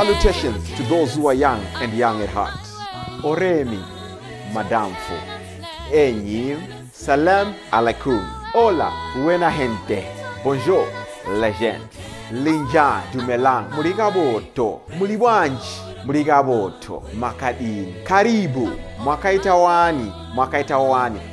Salutations to those who are young and young at heart. Oremi, Madamfo, Enyi, Salam alaikum, Hola, buena gente, Bonjour, legend, Linja, Dumelang, Murigaboto, Muliwanji, Murigaboto, Makadini, Karibu, Mwakaitawani,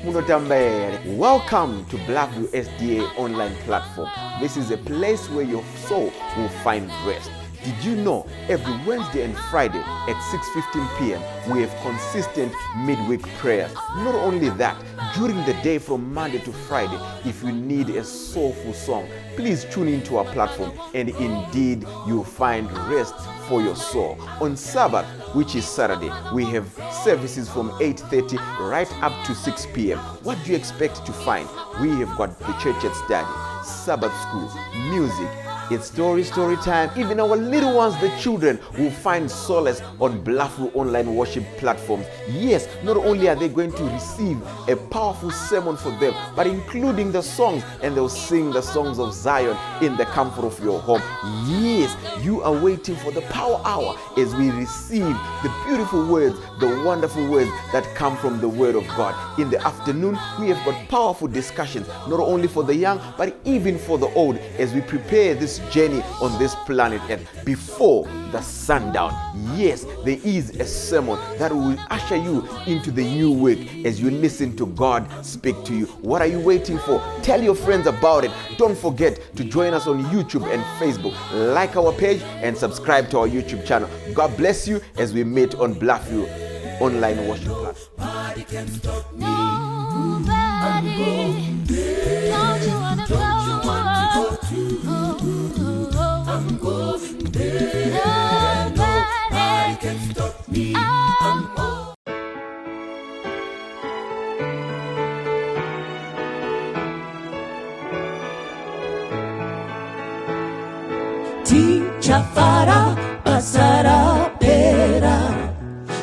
Munotambere. Welcome to Blackview SDA online platform. This is a place where your soul will find rest. Did you know every Wednesday and Friday at 6:15 p.m. we have consistent midweek prayers? Not only that, during the day from Monday to Friday, if you need a soulful song, please tune into our platform and indeed you'll find rest for your soul. On Sabbath, which is Saturday, we have services from 8:30 right up to 6 p.m. What do you expect to find? We have got the church at study, Sabbath school, music. It's story time. Even our little ones, the children, will find solace on Blackview online worship platforms. Yes, not only are they going to receive a powerful sermon for them, but including the songs, and they'll sing the songs of Zion in the comfort of your home. Yes, you are waiting for the power hour as we receive the beautiful words, the wonderful words that come from the Word of God. In the afternoon, we have got powerful discussions, not only for the young, but even for the old, as we prepare this journey on this planet Earth before the sundown. Yes, there is a sermon that will usher you into the new week as you listen to God speak to you. What are you waiting for? Tell your friends about it. Don't forget to join us on YouTube and Facebook. Like our page and subscribe to our YouTube channel. God bless you as we meet on Blackview online worship platform. Nobody can stop me. Nobody. Don't you wanna go? I'm going there. Nobody can stop me. I'm going. Tichafara pasara pera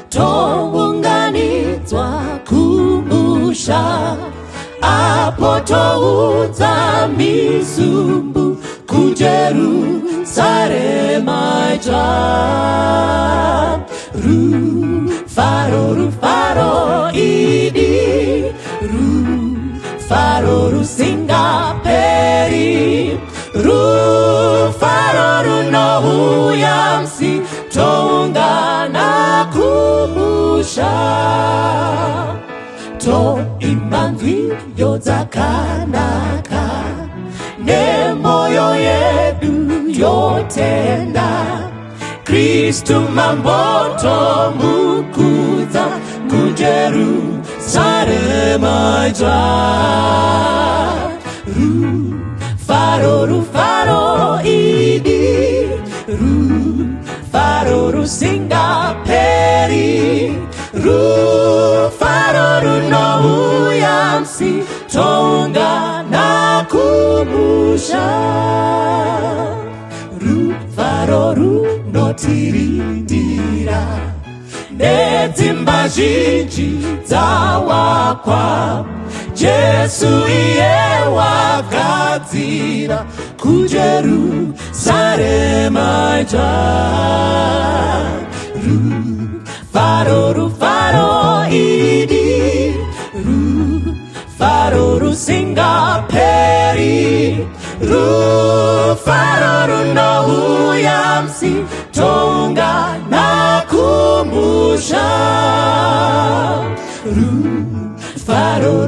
tounganidzwa kumusha apo toudza misumbu kujerusarema ija rufaro idi rufaro rusingaperi rufaro runouyamsi toungana kumusha toimbanzwi yodzakanaka nemoyo yedu yotenda Kristu mamboto mukudza kujerusarema ija rufaro idi rufaro rusingaperi rufaro runouyamsi toungana kumusha rufaro runotirindira nedzimba zhinji dzawakwa Jesu iye wakadzira kujerusarema ija rufaro idi rufaro rusingaperi rufaro runouyamsi toungana kumusha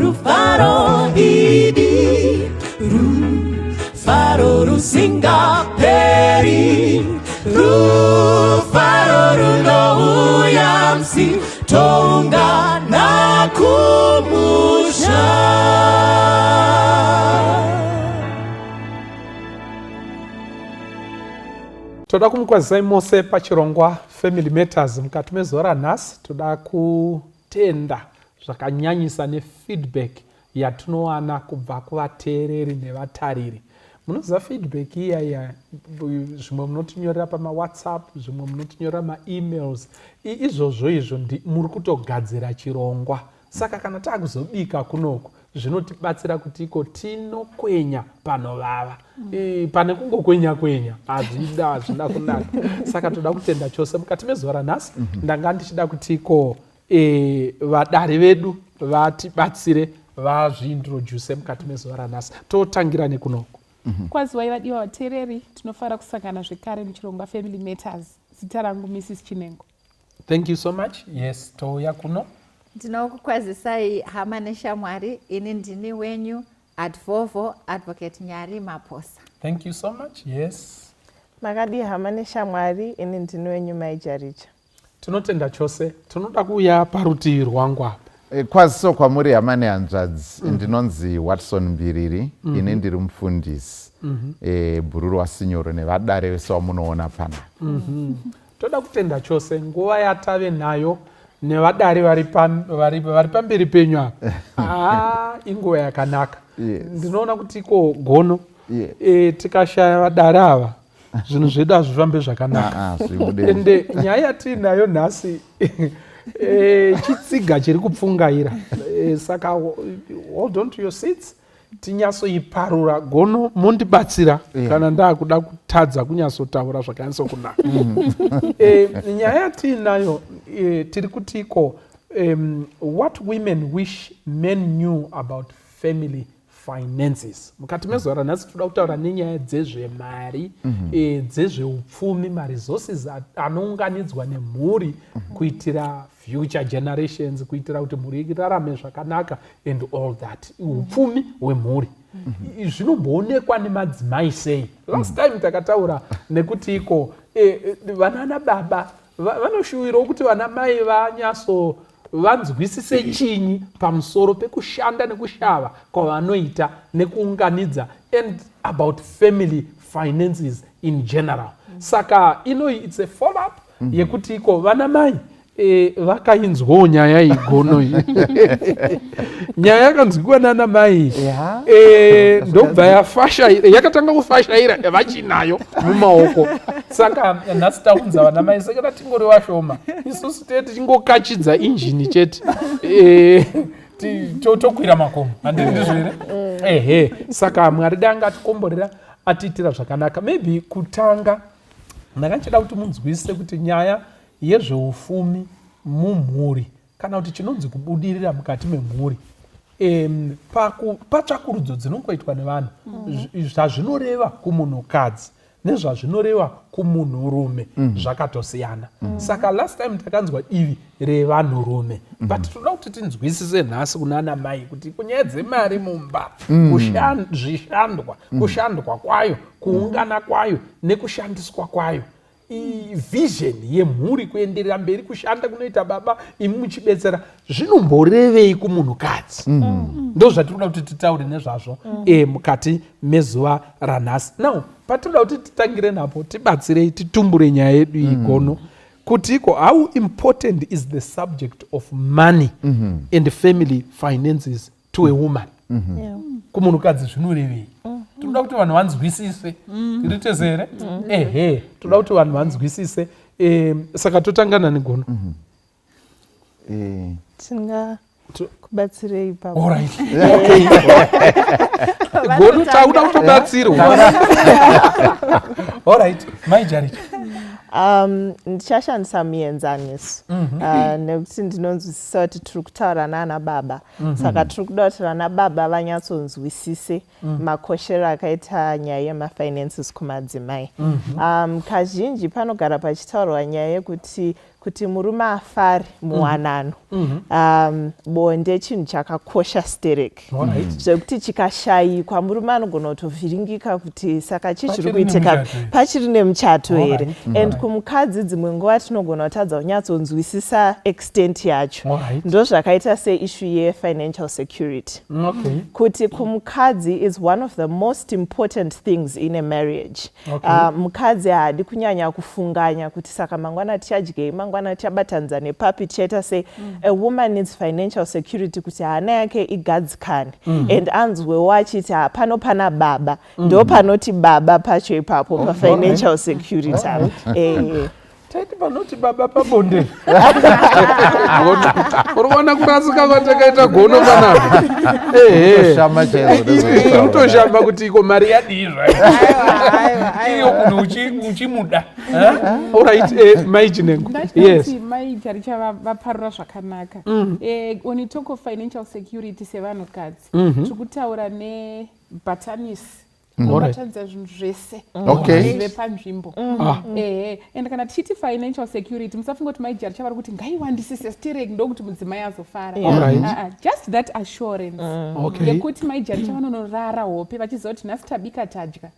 rufaro idi rufaro rusingaperi rufaro runouyamsi toungana kumusha. Toda kumukwazisai mose pachirongwa Family Matters mukati mezuva ranhasi. Toda kutenda zvakanyanyisa nefeedback yatinowana kubva kuvateereri nevatariri. Munoziva feedback iya zvimwe munotinyorera pamaWhatsApp, zvimwe munotinyorera maemails. Izvozvo muri kutogadzira chirongwa saka kana takuzobika kunoku zvinotibatsira kuti iko tinokwenya panovava. Pane kungokwenya hazvina kunaka. Saka toda kutenda chose mukati mezuva ranhasi. Ndanga ndichida kuti iko vadari vedu vatibatsire vazviintroduce mukati mezuva ranhasi. Totangira nekunoku. Kwazivai vadiwa vateereri, tinofara kusangana zvekare muchirongwa Family Matters. Zita rangu Mrs. Chinengo. Thank you so much. Yes, touya kuno. Ndinokukwazisai hama neshamwari, ini ndini wenyu Advovo Advocate Nyari Maposa. Thank you so much. Yes. Makadi hama neshamwari, ini ndini wenyu Maijaricha. Tinotenda chose, tinoda kuuya parutivi rwangu apa. Kwaziso kwamuri hama nehanzvadzi, ndinonzi Watson Mbiriri, ini ndiri mufundisi bhururu wasinyoro nevadare vese vamunoona pana. Toda kutenda chose nguva yatave nayo nevadare vari pamberi penyu apa. Inguva yakanaka. Ndinoona kuti iko gono tikashaya vadare ava zvinhu zvedu hazvifambe zvakanaka. Ende nyaya yatiinayo nhasi chitsiga chiri kupfungaira. Saka hold on to your seats. Tinyasoiparura gono mondibatsira kana ndakuda kutadza kunyasotaura zvakanyatso kunaka. Nyaya yatiinayo tiri kutiko what women wish men knew about family finances. Mukati mezuva ranhasi toda kutaura nenyaya dzezvemari, dzezveupfumi, maresources anounganidzwa nemhuri kuitira future generations, kuitira kuti mhuri irarame zvakanaka and all that. Upfumi hwemhuri zvinomboonekwa nemadzimai sei. Last time takataura nekuti iko vana baba vanoshuwirawo kuti vana mai vanzwisise chinyi pamusoro pekushanda nekushava kwavanoita nekuunganidza and about family finances in general. Saka it's a follow up yekuti iko vana mai vakainzwawo nyaya igono iyi. Nyaya yakanzwiwa nana mai ndobva yakatanga kufashaira vachinayo mumaoko. Saka nhasi taunza vana mai sekera tingori vashoma isusu tee tichingokachidza injini chete tokwira makomo handizvere. Saka Mwari danga atikomborera atiitira zvakanaka. Maybe kutanga ndakanchida kuti munzwisise kuti nyaya yezveufumi mumhuri kana kuti chinonzi kubudirira mukati memhuri patsvakurudzo dzinongoitwa nevanhu zvazvinoreva kumunhukadzi nezvazvinoreva kumunhurume zvakatosiyana. Saka last time takanzwa divi revanhurume, but toda kuti tinzwisise nhasi kunana mai kuti kunyaya dzemari mumba, kushandwa kwayo, kuungana kwayo nekushandiswa kwayo, vision yemhuri kuenderera mberi kushanda kunoita baba imi muchibetsera zvinomborevei kumunhukadzi. Ndo zvatinoda kuti titaure nezvazvo mukati mezuva ranhasi. Now patinoda kuti titangire napo tibatsirei titumbure nyaya yedu igono kuti iko how important is the subject of money and family finances to a woman. Kumunhukadzi zvinorevei. Toda kuti vanhu vanzwisise. Tiritezere? Toda kuti vanhu vanzwisise. Saka totangana negono. Tinga kubatsirei ipapo. All right. Okay. Gono tauda kutobatsirwa. All right. Maijaricha. Ndichashandisa muenzaniso nekuti ndinonzwisisa kuti tiri kutaura nana baba. Saka tiri kuda kuti vana baba vanyatsonzwisise makoshero akaita nyaya yemafinances kumadzimai. Kazhinji panogara pachitaurwa nyaya yekuti murume afare muwanano, bonde chinhu chakakosha stereki, zvekuti chikashayikwa murume anogona kutovhiringika kuti saka chii chiri kuitika pachiri nemuchato here. And kumukadzi dzimwe nguva tinogona kutadza kunyatsonzwisisa extent yacho. Ndo zvakaita seissue yefinancial security, kuti kumukadzi is one of the most important things in a marriage. Mukadzi haadi kunyanya kufunganya kuti saka mangwana tichadyei, mangwana tichabatanidza nepapi, tichaita sei. A woman needs financial security kuti hana yake igadzikane and anzwewo achiti pano pana baba, ndo panoti baba pacho ipapo pa financial security. panoti baba pabonde unoona kurasika kwatakaita gono panapa Shama chaizvo. unotoshamba kuti iko mari yadii iyo munhu uchimuda. Alright, maichinengo. Yes. Mai charicha vaparura zvakanaka. When you talk of financial security sevanhukadzi, tikutaura nebhatanisi. Vatanidza zvinhu zvese zvive panzvimbo. And kana tichiti financial security, musafunga kuti mai jari chavari kuti ngaiwandisise stireki ndokuti mudzimai azofara. Just that assurance yekuti mai jari chavanonorara hope vachiziva kuti nhasi tabika tadya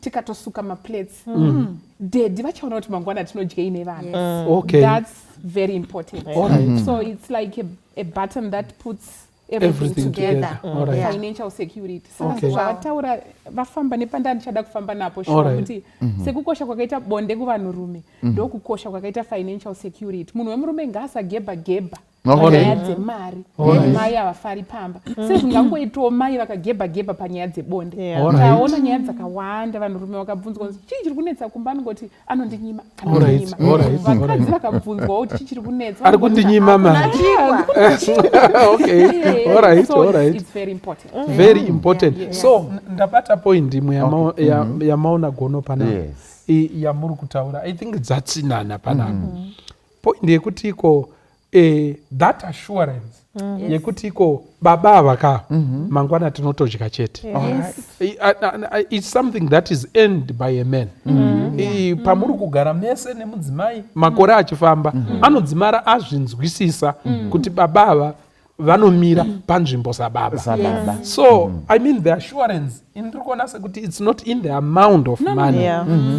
tikatosuka maplates dedi vachaona kuti mangwana tinodya ine vana. That's very important. So it's like a button that puts everything together. Financial security. Saka zvavataura vafamba nepanda ndichada kufamba napo shuwa kuti sekukosha kwakaita bonde kuvanhurume ndokukosha kwakaita financial security. Munhu wemurume ngaasagebha panyaya dzemari. Mai havafari pamba. Sezvingangoitawo mai vakagebha panyaya dzebonde. Taona nyaya dzakawanda vanhurume vakabvunzwa kuti chii chiri kunetsa kumba anongoti anondinyima. Vakadzi vakabvunzwawo kuti chii chiri kunetsa ari kundinyima mari. It's very important. Very important. So ndapata point imwe yamaona gono panapa yamuri kutaura. I think dzatsinana panapa. Point yekuti iko that assurance yekuti iko baba vaka mangwana tinotodya chete. It's something that is earned by a man. Pamuri kugara mese nemudzimai makore achifamba anodzimara azvinzwisisa kuti baba ava vanomira panzvimbo sababa. So I mean the assurance indikuona sekuti it's not in the amount of money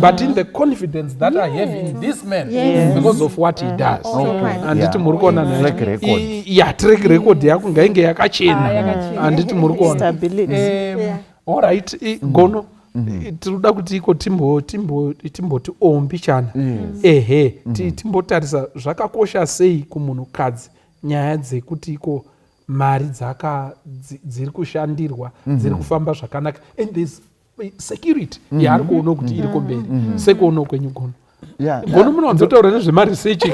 but in the confidence that I have in this man because of what he does. Anditi muri kuona track record yako ngainge yakachena. Anditi muri kuona. Alright, gono tiruda kuti iko timboti ombi chana. Timbotarisa zvakakosha sei kumunhukadzi nyaya dzekuti iko mari dziri kushandirwa dziri kufamba zvakanaka and there's security yaari kuona kuti iri kumberi sekuona kwenyu gono. Gono munowanzotaura nezvemaresearch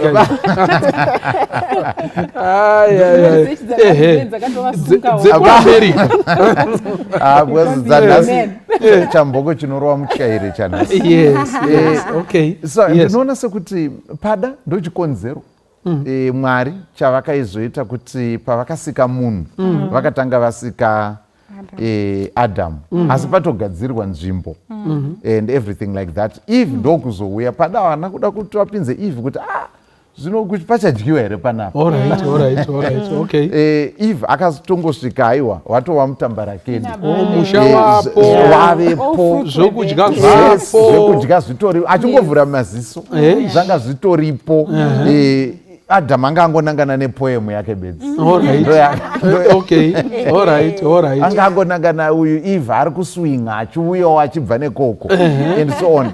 dzekuamerica chamboko chinorova mutyairi chanhasi. So ndinoona sekuti pada ndochikonzero Mwari chavakaizoita kuti pavakasika munhu vakatanga vasika Adam asi patogadzirwa nzvimbo and everything like that. Eve ndokuzouya pada vana kuda kuti vapinze Eve kuti zvino kuti pachadyiwa here panapa. Eve akazotongosvika aiwa watova mutambarakeni musha wapo wavepo zvokudya zvitoripo achingovhura maziso zvanga zvitoripo. Adam anga angonangana nepoemu yake bedzi. Anga angonangana uyu Eve ari kuswinga achiuyawo achibva nekoko and so on.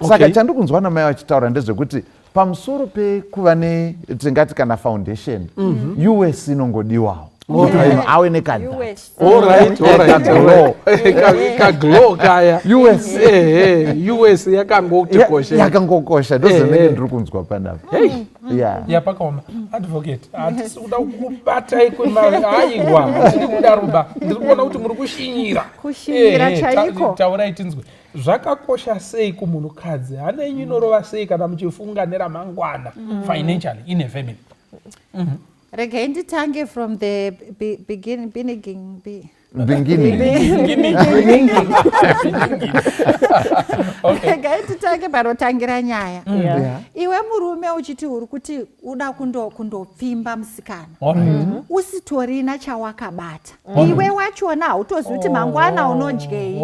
Saka chandikunzwa namai vachitaura ndezvekuti pamusoro pekuva tingati kana foundation US inongodiwawo ave nekaglow kaya US yakangokosha ndozvenenge ndiri kunzwa panapa. Yapakaoma advocate hatisi kuda kubatai kwemari aiwa hatidi kudaruba ndiri kuona kuti muri kushinyira chaiko. Taurai tinzwe zvakakosha sei kumunhukadzi hanenyu inorova sei kana muchifunga neramangwana financially in a family. Regai nditange from the beginning. Regai titange panotangira nyaya. Iwe murume uchiti uri kuti uda kundopfimba musikana usitorina chawakabata iwe wachona hautozivi kuti mangwana unodyei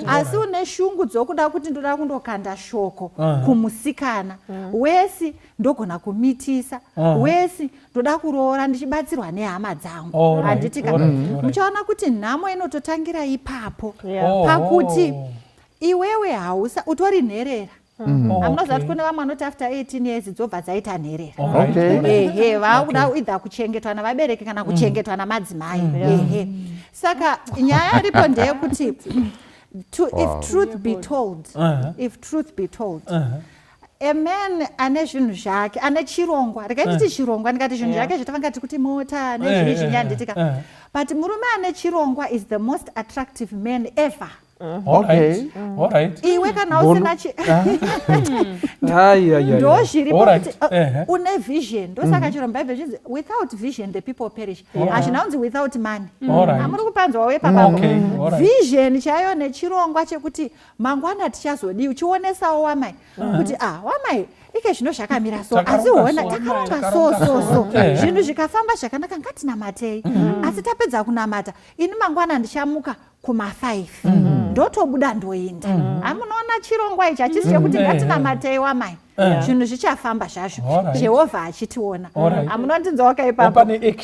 asi une shungu dzokuda kuti ndoda kundokanda shoko kumusikana wesi ndogona kumitisa wesi ndoda kuroora ndichibatsirwa nehama dzangu. Handiti muchaona kuti nhamo inototangira ipapo pakuti iwewe hausa utori nherera. Amunoziva kuti kune vamwe vanoti after 18 years dzobva dzaita nherera. Vakuda either kuchengetwa navabereki kana kuchengetwa namadzimai. Saka nyaya ripo ndeyekuti if truth be told a man ane zvinhu zvake ane chirongwa rekaititi chirongwa ndikati zvinhu zvake zvatavangati kuti mota nezvii zvinyanditika but murume ane chirongwa is the most attractive man ever. Iwe kana usina ndo zviripo kuti une vision ndosaka chiro mubhaibheri chinzi without vision the people perish. Hazvina kunzi without money. Hamuri kupanzwawo wepapapo. Vision chaiyo nechirongwa chekuti mangwana tichazodii uchionesawo wamai kuti wamai ike zvino zvakamira so asi ona takaronga so zvinhu zvikafamba zvakanaka ngatinamatei asi tapedza kunamata ini mangwana ndichamuka kuma5 ndotobuda ndoenda. Amunoona chirongwa ichi achisi chekuti ngatinamatei wamai zvinhu zvichafamba zvazvo Jehovha achitiona. Amunondinzwa ipapo pane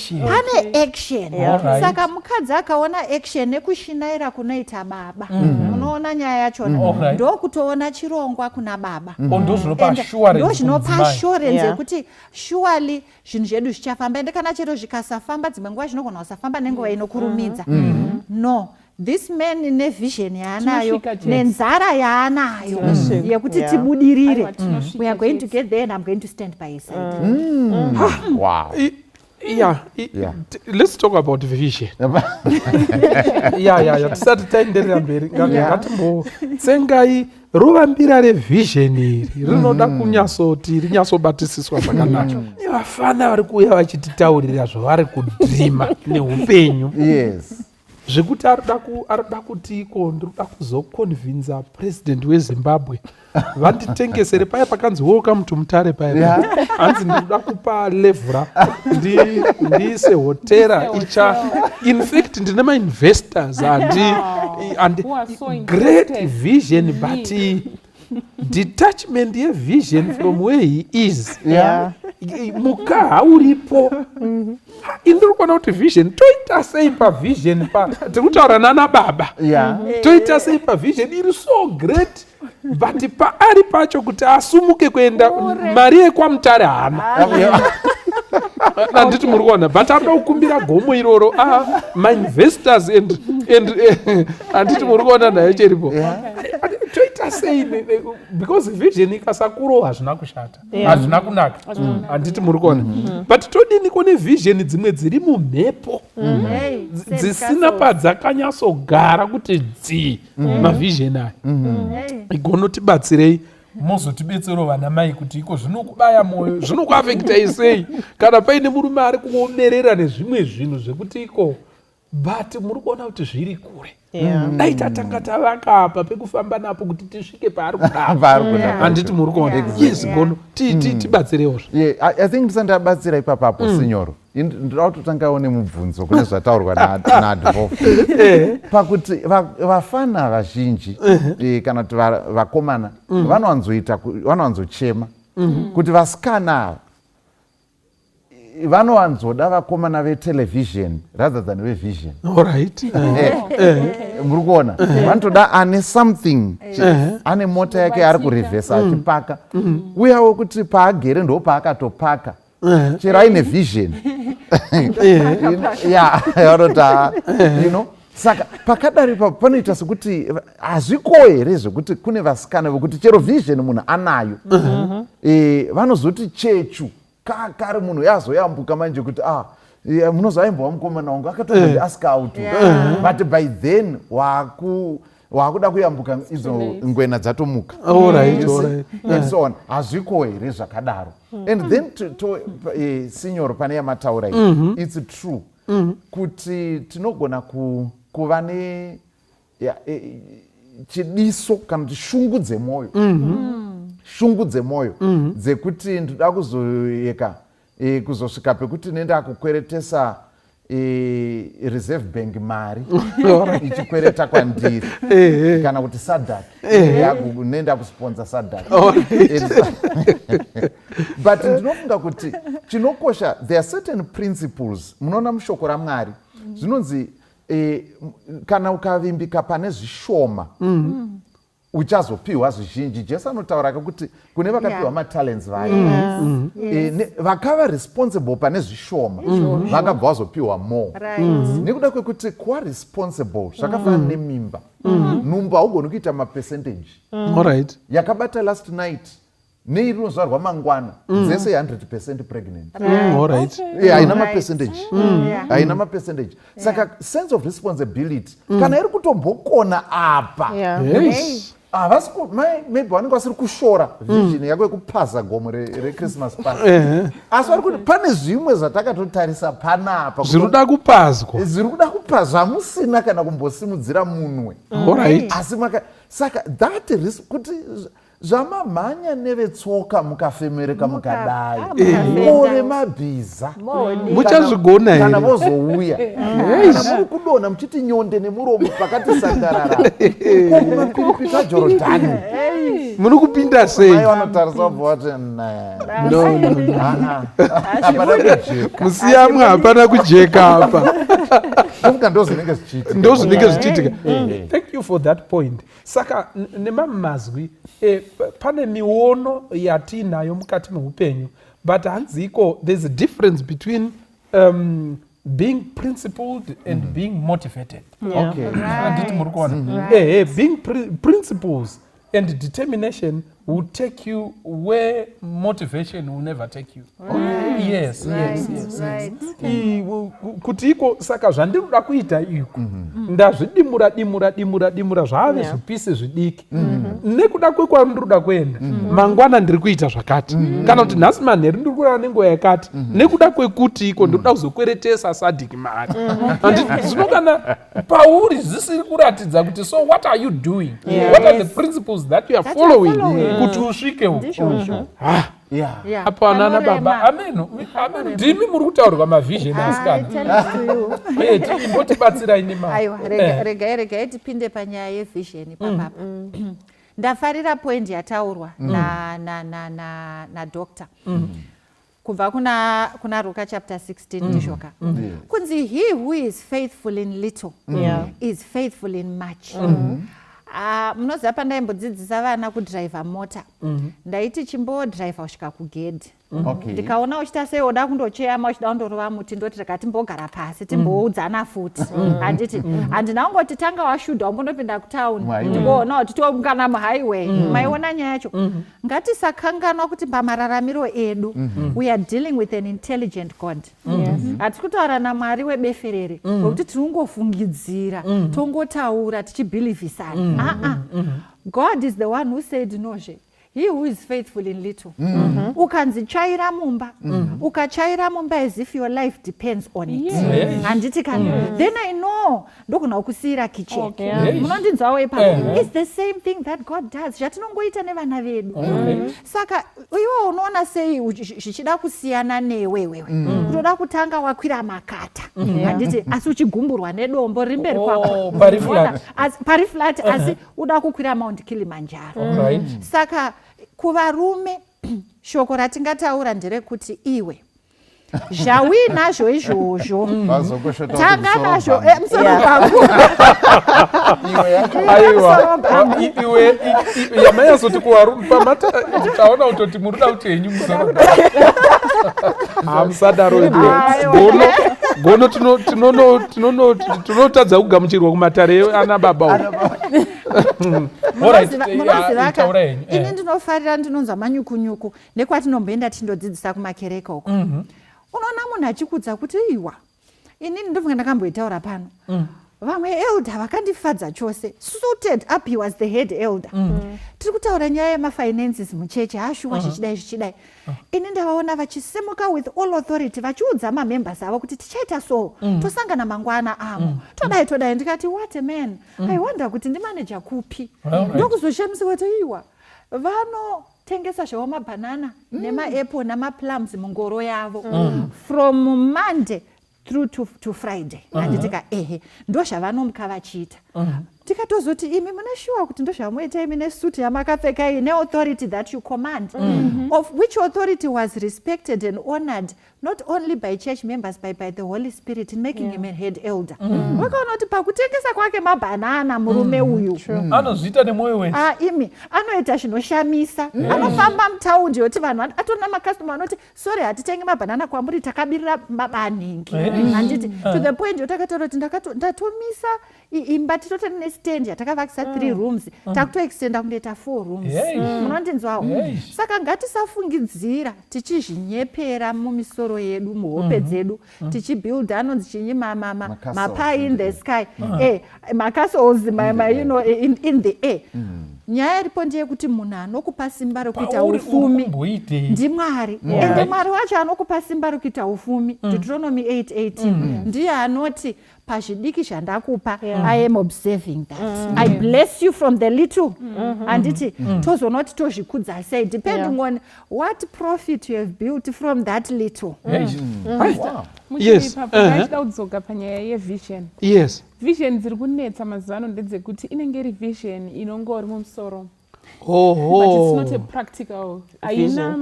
action. Saka mukadzi akaona action nekushinaira kunoita baba munoona nyaya yachona ndokutoona chirongwa kuna baba ndozvinopa assurance yekuti surely zvinhu zvedu zvichafamba ende kana chero zvikasafamba dzimwe nguva zvinogona kusafamba nenguva inokurumidza. No, this man nevision yaanayo nenzara yaanayo yekuti tibudirire, we are going to get there and I'm going to stand by his side. Wow. Let's talk about vision. Tisati taenderera mberi ngatimbosengai ruvambira revision iri rinoda kunyatsoti rinyatsobatisiswa zvakanaka. Vafana vari kuuya vachititaurira zvavari kudhirima neupenyu zvekuti arida kuti iko ndinoda kuzokonvinza president weZimbabwe vanditengesere paya pakanzi welcome to Mutare paya hanzi ndinoda kupa levhura ndiise hotera icha in fact ndine ma-investors and great vision but detachment yevision from where he is mukaha uripo. Indiri kuona kuti vision toita sei pavision tikutaura nana baba toita sei pavision iri so great but paari pacho kuti asumuke kuenda mari yekwamutare hana nanditi muri kuona but arida kukumbira gomo iroro ma-investors and anditi muri kuona nayo cheripo toita sei because vision ikasakuro hazvina kushata hazvina kunaka handiti muri kuona but todini kune vision dzimwe dziri mumhepo dzisina padzakanyatsogara kuti mavision aya igonotibatsirei mozotibetsero vana mai kuti iko zvinokubaya mwoyo zvinokuafektai sei kana paine murume ari kuomerera nezvimwe zvinhu zvekuti iko but muri kuona kuti zviri kure dai tatanga tavaka apa pekufamba napo kuti tisvike paari kuda handiti muri kuona yes gono tibatsirewozvo. I think ndisandabatsira ipapapo sinyoro ndinoda kutotangawo nemubvunzo kune zvataurwa naadvof pakuti vafana vazhinji kana kuti vakomana vanowanzochema kuti vasikana ava vanowanzoda vakomana vetelevhizheni rather than vevision. Muri kuona vanotoda ane something ane mota yake ari kurivhesa achipaka uyawo kuti paagere ndo paakatopaka chero aine vision vanota saka pakadari panoita sekuti hazviko here zvekuti kune vasikana vekuti chero vision munhu anayo vanozoti chechu kare munhu yazoyambuka manje kuti munozoaimbowa mukomana wangu akatongondi ascautu but by then waakuda kuyambuka izo ngwena dzatomuka and so on. Hazviko here zvakadaro and then sinyoro pane yamataura it's true kuti tinogona kuva chidiso kana kuti shungu dzemwoyo dzekuti ndoda kuzoyeka kuzosvika pekuti nenda kukweretesa reserve bank mari ichikwereta kwandiri kana kuti sadak nenda kusponsa sadak but ndinofunga kuti chinokosha there are certain principles munoona mushoko raMwari zvinonzi kana ukavimbika pane zvishoma uchazopiwa zvizhinji. Jesu anotaura kuti kune vakapiwa matalents vaya vakava responsible pane zvishoma vakabva vazopiwa more nekuda kwekuti kuva responsible zvakafanana nemimba. Numba haugoni kuita mapercentage yakabata last night neirinozvarwa mangwana dzese 100% pregnant. Alright. Haina mapercentage. Haina mapercentage. Saka sense of responsibility kana iri kutombokona apa. Maybe vanenge vasiri kushora vision yako yekupaza gomo rechristmas party. Asi vari kuti pane zvimwe zvatakatotarisa panapa zviri kuda kupazwa. Zviri kuda kupazwa hamusina kana kumbosimudzira munwe. Asi saka that is kuti zvamamhanya nevetsoka mukafemereka mukadai ove mabhiza muchazvigona here kana vozouya kana muri kudonha muchiti nyonde nemuromo pakati sangarara kumupita jorodhani muri kupinda sei vanotarisa vati musiyamwe hapana kujeka apa ndo zvinenge zvichiitika. Thank you for that point. Saka nemamazwi pane miono yatinayo mukati meupenyu, but hanziko there's a difference between being principled and being motivated. Anditi muri kuona being principles and determination will take you where motivation will never take you. Yes. Kuti iko saka zvandinoda kuita iko ndazvidimura zvave zvipisi zvidiki nekuda kwekwandiroda kuenda mangwana ndiri kuita zvakati kana kuti nhasi manheru ndiri kurara nenguva yakati nekuda kwekuti iko ndinoda kuzokweretesa sadhiki mari zvino kana pauri zvisiri kuratidza kuti so what are you doing, what are the principles that you are following kuti usvike uko. Apo anana baba ameno ndimi muri kutaurirwa mavision asikana imbotibatsira ini ma. Aiwa regai tipinde panyaya yevision papapa. Ndafarira point yataurwa na doctor kubva kuna Luka chapter 16 ndishoka kunzi he who is faithful in little is faithful in much. Munoziva pandaimbodzidzisa vana kudhiraivha mota ndaiti chimbodhiraivha kusvika kugedhi ndikaona uchita sei oda kundocheyama uchida kundorova muti ndoti rega timbogara pasi timboudzana futi handiti handina kungoti tanga washudha umbondopinda kutauni ndingoona kuti toungana muhighway maiona nyaya yacho. Ngatisakanganwa kuti pamararamiro edu we are dealing with an intelligent God. Hatisi kutaura naMwari webeferere wekuti tinongofungidzira tongotaura tichibhilivhisana. God is the one who said nozve he who is faithful in little. Ukanzichaira mumba ukachaira mumba as if your life depends on it. Handiti kana then I know ndogona kusira kitchen munondinzwawo ipapo. It's the same thing that God does zvatinongoita nevana vedu. Saka iwe unoona sei zvichida kusiyana newewewe kutoda kutanga wakwira makata handiti asi uchigumburwa nedombo rimberi kwako pari flat asi uda kukwira Mount Kilimanjaro. Saka kuvarume shoko ratingataura nderekuti iwe zvawinazvo izvozvo tanga nazvo musoro pangu. Iwe yamanyazoti kuvarume pamataona kutoti murida kuti henyu musoro hamusadaro gono tinotadza kugamuchirwa kumatare ana baba. Ini ndinofarira ndinonzwa manyukunyuku nekwatinomboenda tindodzidzisa kumakereke uko. Unoona munhu achikudza kuti iwa inini ndofunga ndakamboitaura pano vamwe elder vakandifadza chose suited up, he was the head elder. Tiri kutaura nyaya yemafinances muchechi hashuwa zvichidai ini ndavaona vachisimuka with all authority vachiudza mamembers avo kuti tichaita so tosangana mangwana amo todai ndikati what a man. I wonder kuti ndimanager kupi ndokuzoshamisa kuti iwa vanotengesa zvavo mabhanana nemaapple namaplums mungoro yavo from Monday through to Friday. Anditika ndo zvavanomuka vachiita. Tikatozoti imi munashuwa kuti ndo zvavamoita imi nesuti yamakapfeka iyi neauthority that you command, of which authority was respected and honored not only by church members but by the Holy Spirit in making him a head elder. Wakaona kuti pakutengesa kwake mabhanana murume uyu anozviita nemwoyo wese. Imi anoita zvinoshamisa. Anofamba mutaundi yoti vanhu atona makastoma anoti sorry hatitengi mabhanana kwamuri takabirira mabaningi. Handiti to the point yotakataura kuti ndatomisa imba titotane stand yatakavakisa 3 rooms takutoextenda kundoita 4 rooms munondinzwawo saka ngatisafungidzira tichizvinyepera mumisoro yedu muhope dzedu tichibuild anonzi chinyi mapie in the sky macastles in the air nyaya iripo ndeyekuti munhu anokupa simba rekuita ufumi ndimwari ende mwari wacho anokupa simba rekuita ufumi Deuteronomy 8:18 ndiye anoti pazvidiki zvandakupa I am observing that I bless you from the little handiti tozonoti tozvikudza sei depending on what profit you have built from that little. Muchida kudzoka panyaya yevision. Vision dziri kunetsa mazuva ano ndedzekuti inenge iri vision inongori mumusoro. But it's not a practical aina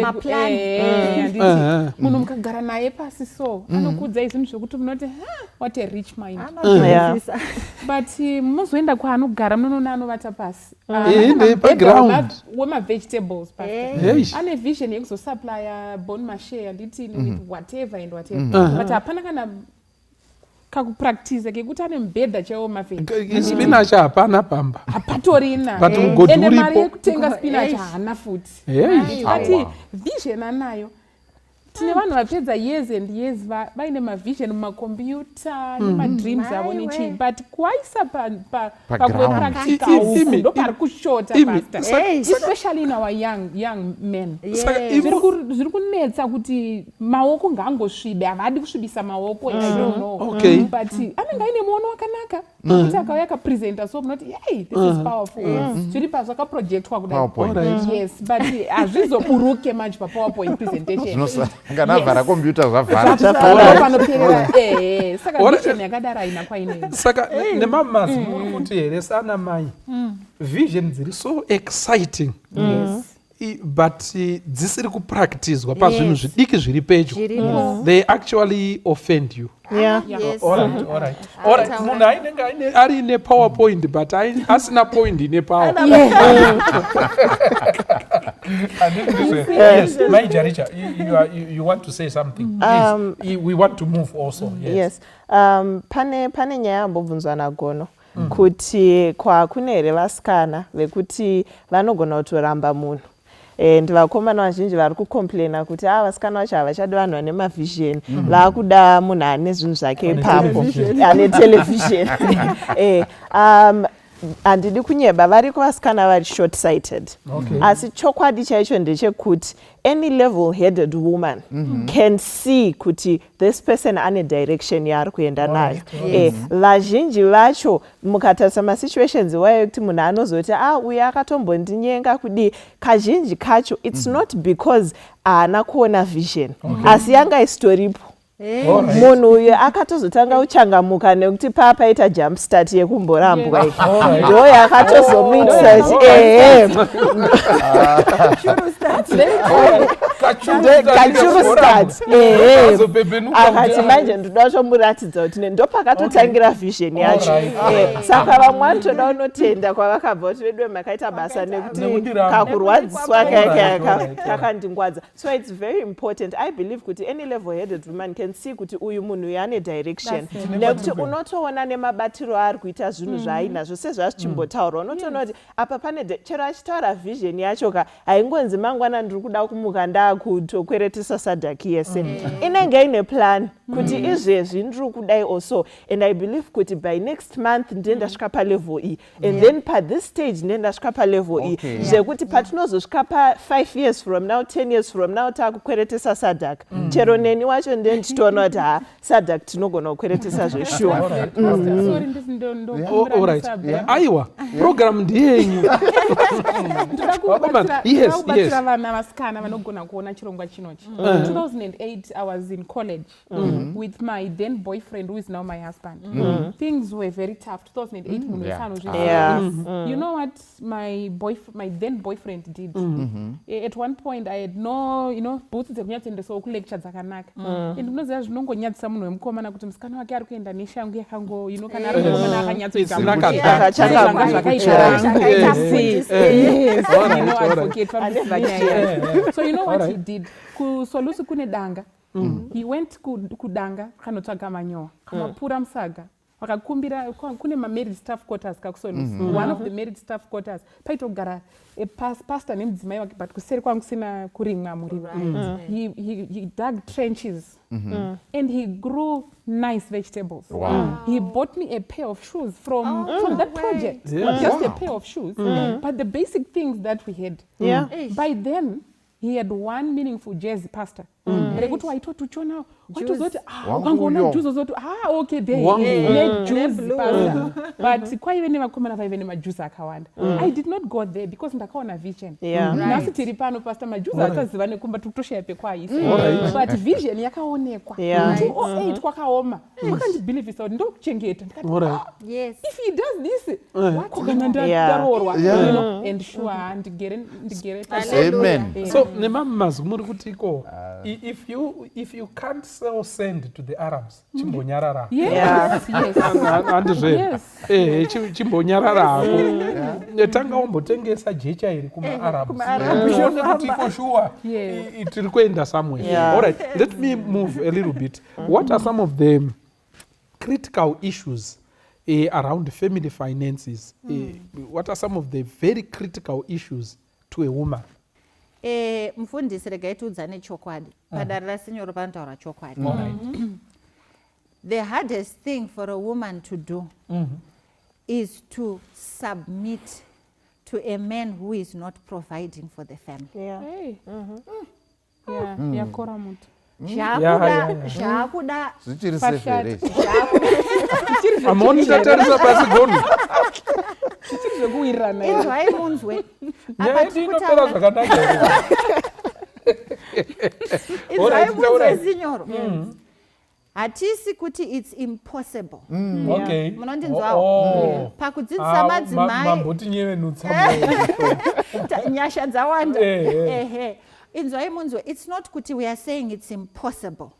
maplan. Munhu mukagara naye pasi so anokuudza zvinhu zvokuti munoti what a rich mind. But muzoenda kwaanogara munoona anovata pasi wemavegetables pasi ane vision yekuzosuplya bone marché anditi with whatever and whatever but hapana kana kakupractice kekuti ane mubhedha chaiwo spinach hapana pamba hapatorina ende mari yekutenga spinach haana futi ati vision anayo tine vanhu vapedza years and years vaine mavision mumakombiyuta nemadreams avo nechi but kwaisa pakupractical ndo pari kushota especially in our young men zviri kunetsa kuti maoko ngaangosvibe havadi kusvibisa maoko I don't know but anenge aine muono wakanaka kuti akauya akapresenta so munoti hey this is powerful zviri pazvakaprojectwa kudai yes but hazvizoburuke manje papowerpoint presentation nganavhara kompyuta zvavhara saka vision yakadaro haina kwaine saka nemamazi muri kuti here sana mai vision dziri so exciting but dzisiri kupracticwa pazvinhu zvidiki zviri pedyo they actually offend you. Alright. Munhu ainenge ari nepowerpoint but asina point ine power. Yes, Major Richard, you want to say something? We want to move also. Yes. Pane nyaya ambobvunzwa naGono kuti kune here vasikana vekuti vanogona kutoramba munhu and vakomana vazhinji vari kucomplaina kuti vasikana vacho havachadi vanhu vane mavision vakuda munhu ane zvinhu zvake ipapo ane television handidi kunyeba variko vasikana vari short sighted asi chokwadi chaicho ndechekuti any level headed woman can see kuti this person ane direction yaari kuenda nayo vazhinji vacho mukatarisa masituations iwayo kuti munhu anozoti uyu akatombondinyenga kudi kazhinji kacho it's not because haana kuona vision asi yanga istoripo munhu uyu akatozotanga kuchangamuka nekuti papaita jump start yekumborambwa ndo yakatozomuitisa kachuru start akati manje ndoda chomuratidza kuti ndo pakatotangira vision yacho saka vamwe vanotoda unotenda kwavakabva kuti vedu makaita basa nekuti kakurwadziswa kakandingwadza so it's very important I believe kuti any level headed woman can see kuti uyu munhu yane direction nekuti unotoona nemabatiro ari kuita zvinhu zvaainazvo sezvazvichimbotaura unotoona kuti apa pane chero achitaura vision yacho haingonzi mangwana ndiri kuda kumuka ndakutokweretesa sadhaki yese inenge ine plan kuti izvezvi ndiri kudai also and I believe kuti by next month ndendasvika palevel e and then this stage ndendasvika palevel e zvekuti patinozosvika pa5 years from now 10 years from now takukweretesa sadhaki chero neni wacho ndenditoona kuti sadhaki tinogona kukweretesa zveshuwa aiwa program ndiyenyu ndakubatsira vana vasikana vanogona kuona chirongwa chinochi 2008 I was in college with my then boyfriend who is now my husband things were very tough 2008 munhu wesanozviziva you know what my then boyfriend did at one point I had no boots dzekunyatsoendesawo kulecture dzakanaka and unoziva zvinongonyadzisa munhu wemukomana kuti musikana wake ari kuenda neshangu yakango kana ari mukomana akanyatsoita so you know what he did kusolusi kune danga he went kudanga kanotsvaga manyowa kamapura musaga vakakumbira kune married staff quarters kakusoni one of the married staff quarters paitogara pastor nemudzimai wake but kuseri kwangu kusina kurimwa muriwo. He dug trenches and he grew nice vegetables. He bought me a pair of shoes from that project. Just a pair of shoes, but the basic things that we had. By then he had one meaningful jazz pastor. Rekuti waitotuchona waitozoti ukangoona juice zoti okay there juice pastor, but kwaive nevakomana vaive nemajuice akawanda. I did not go there because ndakaona vision. Nhasi tiri pano pastor majuice ataziva nekumba tukutoshaya pekwaisa, but vision yakaonekwa 208 kwakaoma. Wakandibelievisa kuti ndokuchengeta ndikati if he does this kokana ndaroorwa and sure ndigere amen. So nemamazi muri kuti iko if you can't sell sand to the Arabs chimbonyarara. Andizve chimbonyarara netanga ombotengesa jecha iri kuma Arabs kuti for sure tiri kuenda somewhere. All right, let me move a little bit. What are some of the critical issues around family finances? What are some of the very critical issues to a woman? Mufundisi regai tiudzane chokwadi padare rasinyoro panotaura chokwadi. The hardest thing for a woman to do is to submit to a man who is not providing for the family. Yakora mutu zvakuda zvichiri sefere amoni tatarisa pasi gonu zvekuwirirana inzwai munzwe inopera zvakanaka. inzwai munzwe zinyoro hatisi kuti it's impossible. Munondinzwawo pakudzidzisa madzimai mamboti nyevenutsa nyasha dzawanda. Inzwai munzwe, it's not kuti we are saying it's impossible,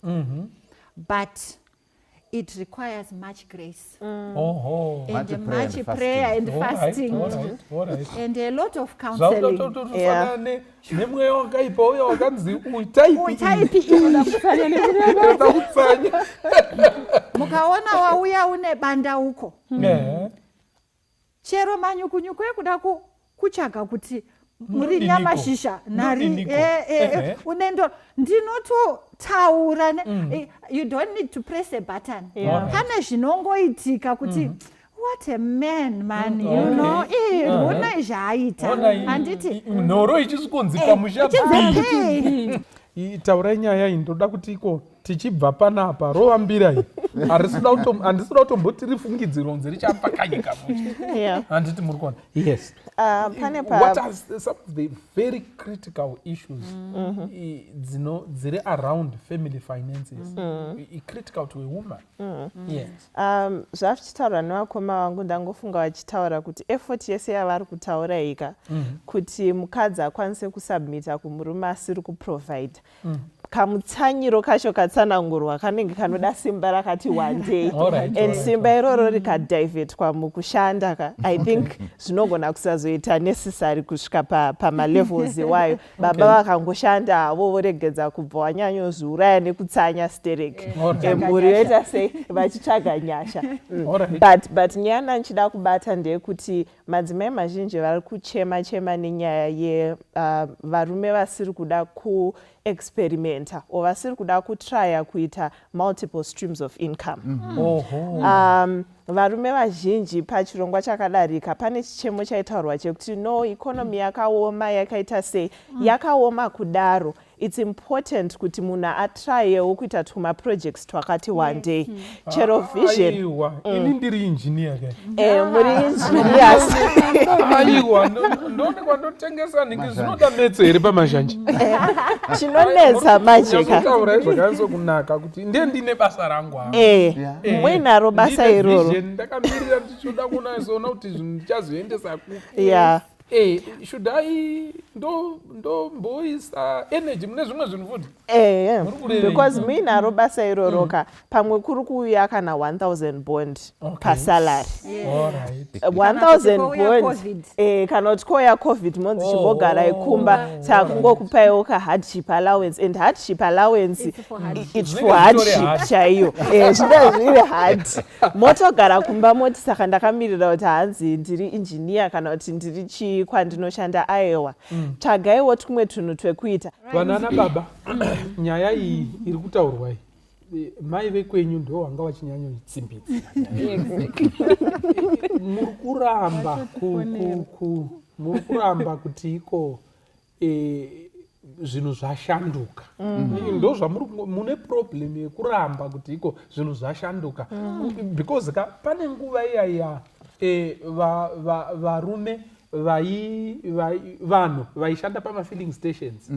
but it requires much grace and much prayer and fasting and a lot of counseling. Nemweya wakaipa uya wakanzi uitaipi mukaona wauya une banda uko chero manyukunyuku ekuda kuchaga kuti muri nyamashisha nari unendo ndinototaura you don't need to press a button. Pane zvinongoitika kuti what a man you know una zvaita handiti nhoro ichisikonzi pamusha taurai nyaya iyi ndoda kuti iko tichibva panapa rovambira iyi handisida kutomboti rifungidzironzi richapakanyika handiti muri kuona. Yes. What are some of the very critical issues dziri around family finances critical to a woman? Zvavichitaura nevakoma vangu ndangofunga vachitaura kuti effort yese yavari kutaura ika kuti mukadzi akwanise kusubmita kumurume asiri kuprovide kamutsanyiro kacho katsanangurwa kanenge kanoda simba rakati one day and simba iroro rikadivhetwa mukushanda I think zvinogona kusazoita necessary kusvika pamalevels iwayo. Baba vakangoshanda havo voregedza kubva wanyanyozviuraya nekutsanya stereki mhuri yoita sei vachitsvaga nyasha. But nyaya ndanchida kubata ndeyekuti madzimai mazhinji vari kuchema nenyaya yevarume vasiri kuda kuexperimenta o vasiri kuda kutrya kuita multiple streams of income. Varume vazhinji pachirongwa chakadarika pane chichemo chaitaurwa chekuti no ikonomi yakaoma yakaita sei yakaoma kudaro it's important kuti munhu atryewo kuita tuma projects twakati one day chero vision. Ini ndiri engineer muri engineers aiwa ndonekwa ndotengesa ningi zvinoda netso here pamazhanji chinonetsa majeka taura zvakanso kunaka kuti ndiye ndine basa rangu mwinaro basa iroro ndakamirira ndichoda kuona kuti zvinhu ndichazoendesa kupi. should I ndomboisa energy mune zvimwe zvinhu futi because muinaro basa iroroka pamwe kuri kuuya kana 1000 bond pasalary 1000 bond kana kuti kwouya covid monzi chimbogarai kumba saka kungokupaiwo kahardship allowance and hardship allowance it's for hardship chaiyo zvine zviri hard motogara kumba moti saka ndakamirira kuti hanzi ndiri injiniya kana kuti ndiri chii kwandinoshanda Iowa tsvagaiwo tumwe tunhu twekuita vanana baba nyaya iyi iri kutaurwa mai vekwenyu ndo vanga vachinyanyotsimbidza muri kuramba kuti iko zvinhu zvashanduka ndo mune problem yekuramba kuti iko zvinhu zvashanduka because pane nguva iyaya varume vanhu vaishanda pamafilling stations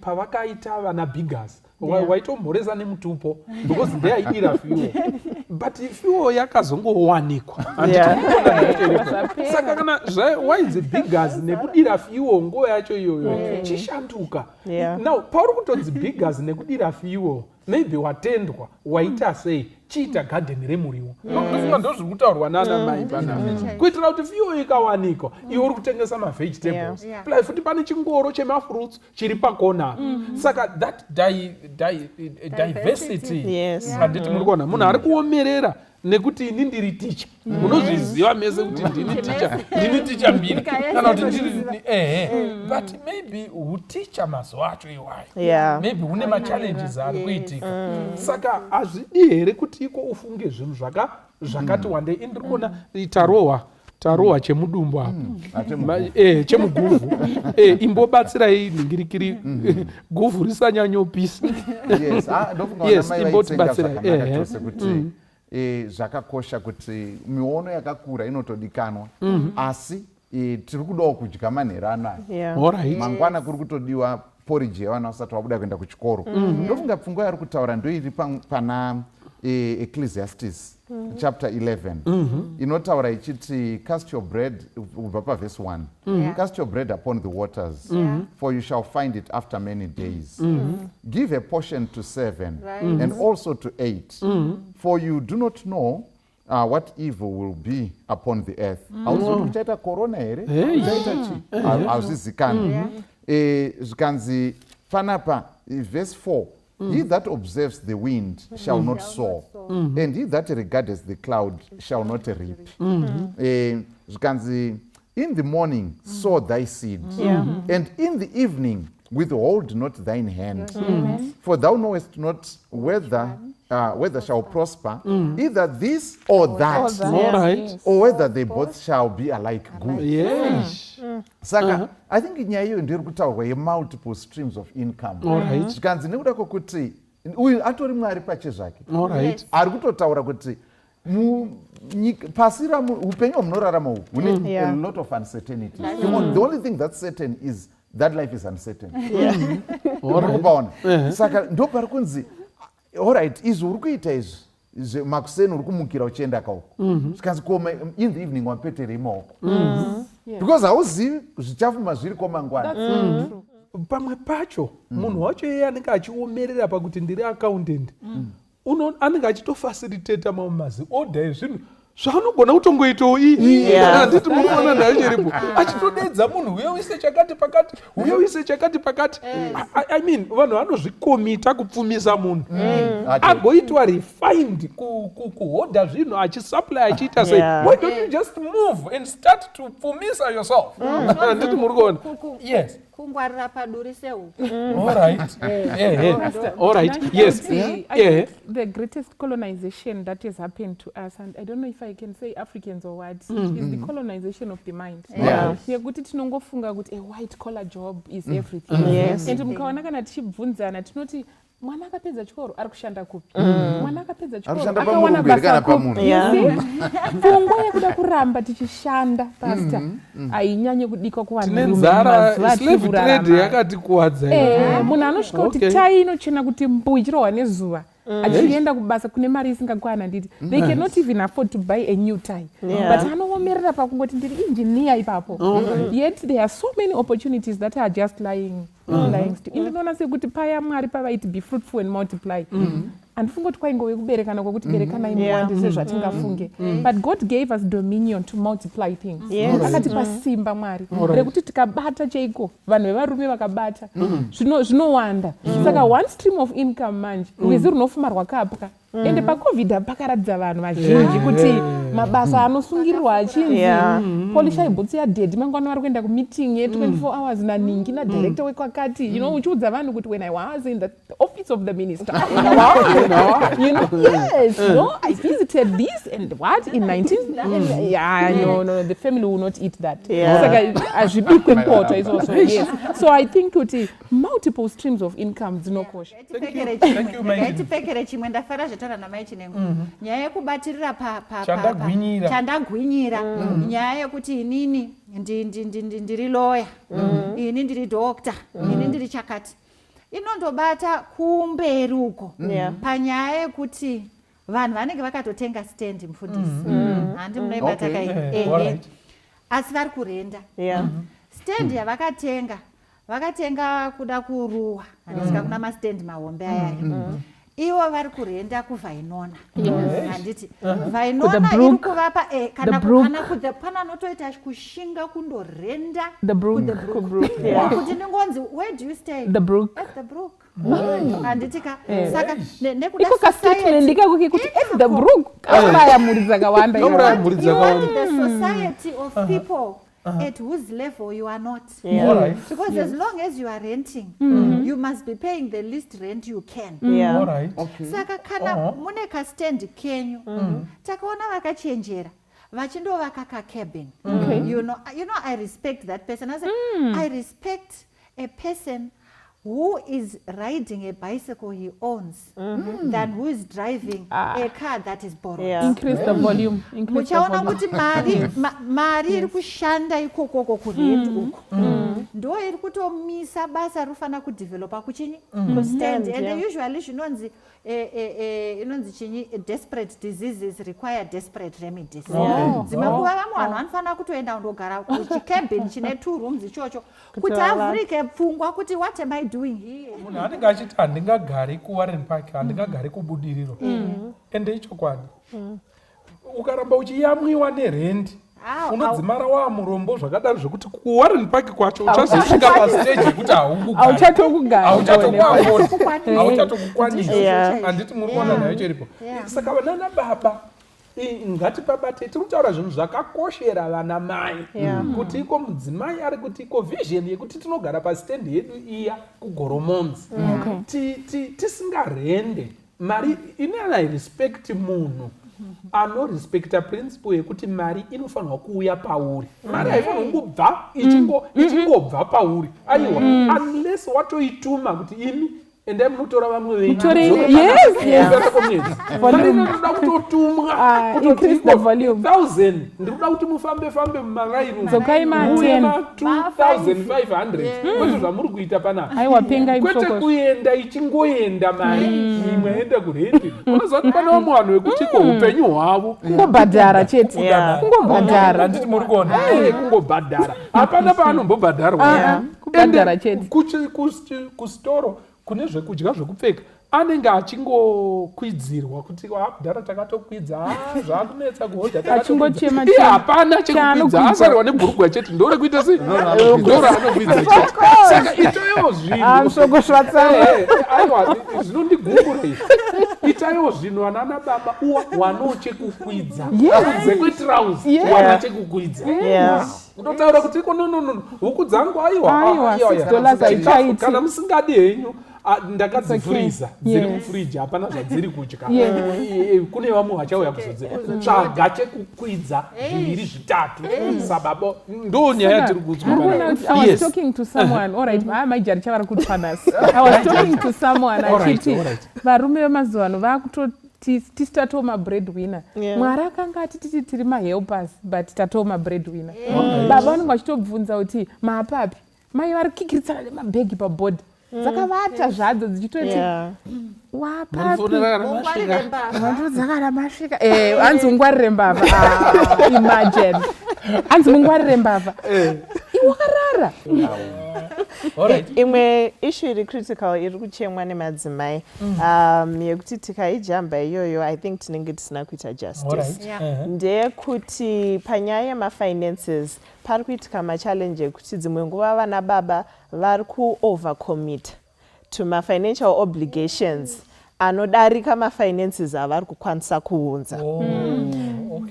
pavakaita vana biggers waitomhoresa nemutupo because ndeyaidira fuel but fuel yakazongowanikwa saka kana waidze biggers nekudira fuel nguva yacho iyoyo chishanduka now pauri kutodzi biggers nekudira fuel maybe watendwa waita sei chiita garden remuriwo ndofunga ndo zviri kutaurwa nana mai panapa kuitira kuti fuel ikawanikwa iwe uri kutengesa mavegetables plai futi pane chingoro chemafruits chiri pakona saka that diversity handiti muri kuona munhu ari kuomerera nekuti ini ndiri ticha munozviziva mese kuti ndini ticha mbiri kana kuti ndiri but maybe uticha mazuva acho iwayo maybe une machallenges ari kuitika saka hazvidi here kuti iko ufunge zvinhu zvakati wandei indiri kuona tarohwa chemudumbu apa chemuguvhu imbobatsirai nhingirikiri guvhu risanyanyopisa imbotibatsirai zvakakosha kuti miono yakakura inotodikanwa asi tiri kudawo kudya manhero anayo mangwana kuri kutodiwa porridge yevana vasati vabuda kuenda kuchikoro ndofunga pfungwa yari kutaura ndoiri pana Ecclesiastes chapter 11 inotaura ichiti cast your bread ubva pavhesi 1 cast your bread upon the waters for you shall find it after many days give a portion to 7 and also to 8 for you do not know what evil will be upon the earth hauzoti kuchaita korona here kuchaita chi hauzvizikani zvikanzi panapa vhesi 4 he that observes the wind shall not sow and he that regardeth the cloud shall not reap zvikanzi in the morning sow thy seed and in the evening withhold not thine hand for thou knowest not whether shall prosper either this or that or whether they both shall be alike good saka I think nyaya iyo ndiri kutaurwa yemultiple streams of income zvikanzi nekuda kwokuti uyu atori mwari pache zvake ari kutotaura kuti pasi upenyu hwamunorarama uhu hune a lot of uncertainty the only thing that's certain is that life is uncertain kupaona saka ndo pari kunzi alright izvi uri kuita izvi makuseni uri kumukira uchienda kauko zvikanzi koma in the evening wapeterei maoko because hauzivi zvichafuma zviri komangwana pamwe pacho munhu wacho iye anenge achiomerera pakuti ndiri accountant anenge achitofacilitata mamwe maziodha ezvinhu zvaanogona kutongoitawo handiti munoona nayo chiripo achitodedza munhu uye uise chakati pakati uye uise chakati pakati I mean vanhu vanozvikomita kupfumisa munhu agoitwa refined kuhodha zvinhu achisupply achiita sei why don't you just move and start to pfumisa yourself handiti muri kuona yes kungwarira paduri sehuku alright yes the greatest colonization that has happened to us, and I don't know if I can say Africans or what, is the colonization of the mind. Yekuti tinongofunga kuti a white collar job is everything. And mukaona kana tichibvunzana tinoti mwana akapedza chikoro ari kushanda kupi mwana akapedza chikoro akawana basa kupi pfungwa yekuda kuramba tichishanda pasta ainyanye kudikwa kuvanhu slave trade yakatikuwadza munhu anosvika kuti tai inochena kuti mbuu ichirohwa nezuva achienda kubasa kune mari isingakwana nditi they cannot even afford to buy a new tie but anomerera pakungoti ndiri engineer ipapo yet there are so many opportunities that are just lying still indinoona sekuti paya mwari pavaiti be fruitful and multiply handifungi kuti kwaingove kuberekana kwekuti berekanai muwande sezvatingafunge but God gave us dominion to multiply things akatipa simba mwari rekuti tikabata chaiko vanhu vevarume vakabata zvinowanda saka one stream of income manje rwizi runofuma rwakapwa ende pacovid pakaratidza vanhu vazhinji kuti mabasa anosungirirwa achinzi polishai bhutsi yadhedhi mangwana vari kuenda kumeeting ye24 hours naningi nadirector wekwakati uchiudza vanhu kuti when I was in the office of the minister yes I visited this and what in 19 no the family will not eat that saka azvibikwe mpoto izvozvo yes so I think kuti multiple streams of income dzinokosha ngaitipfekere chimwe ndafara zvataura namai chinengu nyaya yekubatirira chandagwinyira nyaya yekuti inini ndiri lawyer ini ndiri doctor ini ndiri chakati inondobata kumberi uko panyaya yekuti vanhu vanenge vakatotenga stand mufundisi handi munoibata kai asi vari kurenda stand yavakatenga kuda kuruwa handisika kuna mastand mahombe ayaya ivo vari kurenda kuvhainona handiti vhainona iri kuvapa pana anotoita kushinga kundorenda kuti ndingonzi where do you stay the brook at the brook handitika saka iko kastatement kakuki kuti at the brook kauraya mhuri dzakawanda the society of people at whose level you are not because as long as you are renting you must be paying the least rent you can saka kana mune kastand kenyu takaona vakachenjera vachindovaka kacabin you know I respect that person I respect a person who is riding a bicycle he owns than who is driving a car that is borrowed. Increase the volume. Muchaona kuti mari iri kushanda ikoko kurent uko ndo iri kutomisa basa rufana kudevelopa kuchini kustand and usually zvinonzi inonzi chinyi desperate diseases require desperate remedies dzimwe nguva vamwe vanhu vanofana kutoenda kundogara kuchicabin chine 2 rooms ichocho kuti avhurike pfungwa kuti what am I doing here. Munhu anenge achiti handingagari kuWarren Park handingagari kubudiriro ende ichokwadi ukaramba uchiyamwiwa nerendi unodzimara wamurombo zvakadaro zvekuti kuWarren Park kwacho uchazosvika pastage yekuti hauchatokukwanisa handiti muri kuona nayo chiripo saka vanana baba ngatipabate tiri kutaura zvinhu zvakakoshera vana mai kuti iko mudzimai ari kuti iko vision yekuti tinogara pasitendi yedu iya kugoromonzi tisingarende mari inana respect munhu anorespekta principle yekuti mari inofanirwa kuuya pauri mari haifanirwa kungobva ichingobva pauri aiwa unless watoituma kuti imi endai munotora vamwe venyu inoda kutotumwa 1000 ndikuda kuti mufambe mumaraini 2500 kwete zvamuri kuita panapa kwete kuenda ichingoenda mari imwe enda kurendi unozoti pana vamwe vanhu vekuti ko upenyu hwavo kungobhadhara chete kungobhadhara handiti muri kuona kungobhadhara hapana paanombobhadharwa kubhadhara chete kustoro kune zvekudya zvekupfeka anenge achingokwidzirwa kuti kudhara takatokwidza zvakunetsa kuhodha achingochema hapana chekukwidza asarwa nebhurugwa chete ndore kuita sei ndoro anokwidza chete saka itoyewo zvinhuaiwa zvinondigumburei itayewo zvinhu vanana baba wanawo chekukwidza kunze kwetrauzi wana chekukwidza unotaura kuti iko nonono huku dzangu aiwa kana musingadi henyu ndakadzifuriza dziri mufriji hapana zvadziri kudya kune vamwe vachauya kuzotsvaga chekukwidza 2-3 sababa ndo nyaya yatiri I was talking to someone alright maijari chavari kutwanasi I was talking to someone achiti varume vemazuva ano vakutoti tisitatowo mabreadwinner mwari akanga atiti tiri mahelpers but tatowo mabreadwinner baba vanenge vachitobvunza kuti maapapi mai vari kikiritsana nemabhegi pabhodhi dzakavata zvadzo dzichitoti wapapidzakaramba masvika hanzi ungwarire mbavha imagine hanzi mungwarire mbavha wakarara. Imwe issue iri critical iri kuchemwa nemadzimai yekuti tikaijamba iyoyo I think tinenge tisina kuita justice ndeyekuti panyaya yemafinances pari kuitika machallenge ekuti dzimwe nguva vana baba vari kuovercommit to mafinancial obligations anodarika mafinances avari kukwanisa kuunza.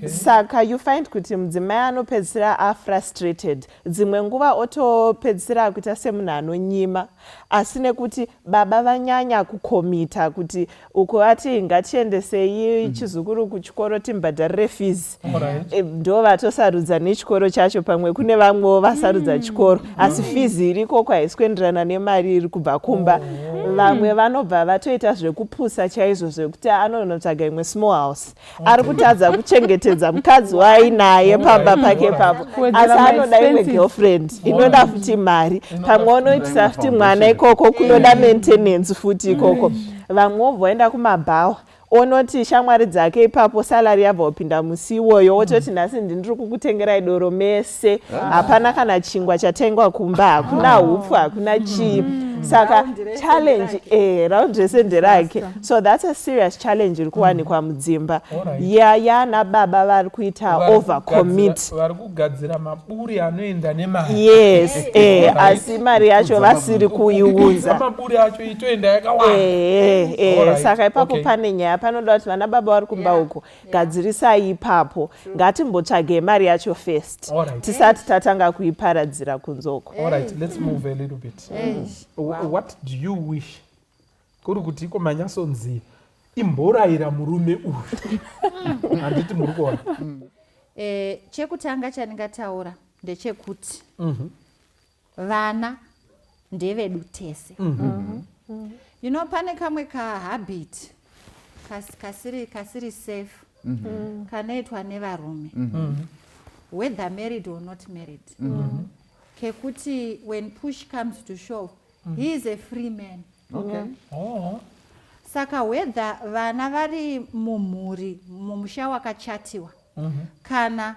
Saka you find kuti mudzimai anopedzisira afrustrated, dzimwe nguva otopedzisira kuita semunhu anonyima, asi nekuti baba vanyanya kukomita kuti uko vati ngatiendesei chizukuru kuchikoro timbhadharire fees, ndo vatosarudza nechikoro chacho, pamwe kune vamwewo vasarudza chikoro asi fees iriko haisi kuenderana nemari iri kubva kumba. Vamwe vanobva vatoita zvekupusa chaizvo zvekuti anonotsvaga imwe small house, ari kutadza kuchengetedza mukadzi wainaye pamba pake papo, asi anoda imwe girlfriend inoda futi mari, pamwe unoitisa futi mwana ikoko kunoda maintenance futi ikoko. Vamwe obvoenda kumabhawa onoti shamwari dzake ipapo salari yabva kupinda musi iwoyo, ototi nhasi ndiri kukutengerai doro mese, hapana kana chingwa chatengwa kumba, hakuna hupfu, hakuna chii. Saka challenge round rese nderake. So that's a serious challenge iri kuwanikwa mudzimba yana baba vari kuita overcommit, vari kugadzira maburi anoenda nemari. Yes, asi mari yacho vasiri kuiunza, maburi acho itoenda yakawanda. Saka ipapo pane nyaya, panoda kuti vana baba vari kumba uko gadzirisai ipapo, ngatimbotsvage mari yacho first tisati tatanga kuiparadzira kunzoko. All right, let's move a little bit. What do you wish? Kuri kuti iko manyasonzi imborayira murume uyu. Handiti muri kuona. Chekutanga chandingataura ndechekuti vana ndevedu tese. You know, pane kamwe kahabit kasiri safe kanoitwa nevarume, whether married or not married, kekuti when push comes to shove, he is a free man. Saka whether vana vari mumhuri mumusha wakachatiwa kana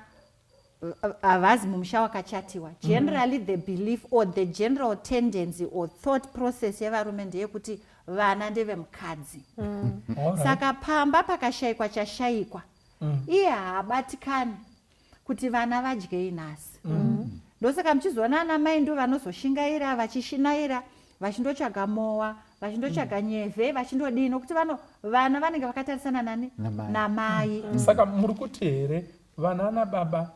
havazi mumusha wakachatiwa, generally the belief or the general tendency or thought process yevarume ndeyekuti vana ndevemukadzi. Saka pamba pakashayikwa chashayikwa, iye haabatikani kuti vana vadyei nhasi. Ndosaka muchizoona ana mai ndo vanozoshingaira vachishinaira vachindotsvaga mowa, vachindotsvaga nyevhe, vachindodii, nokuti vana vanenge vakatarisana nani namai. Saka muri kuti here vana nababa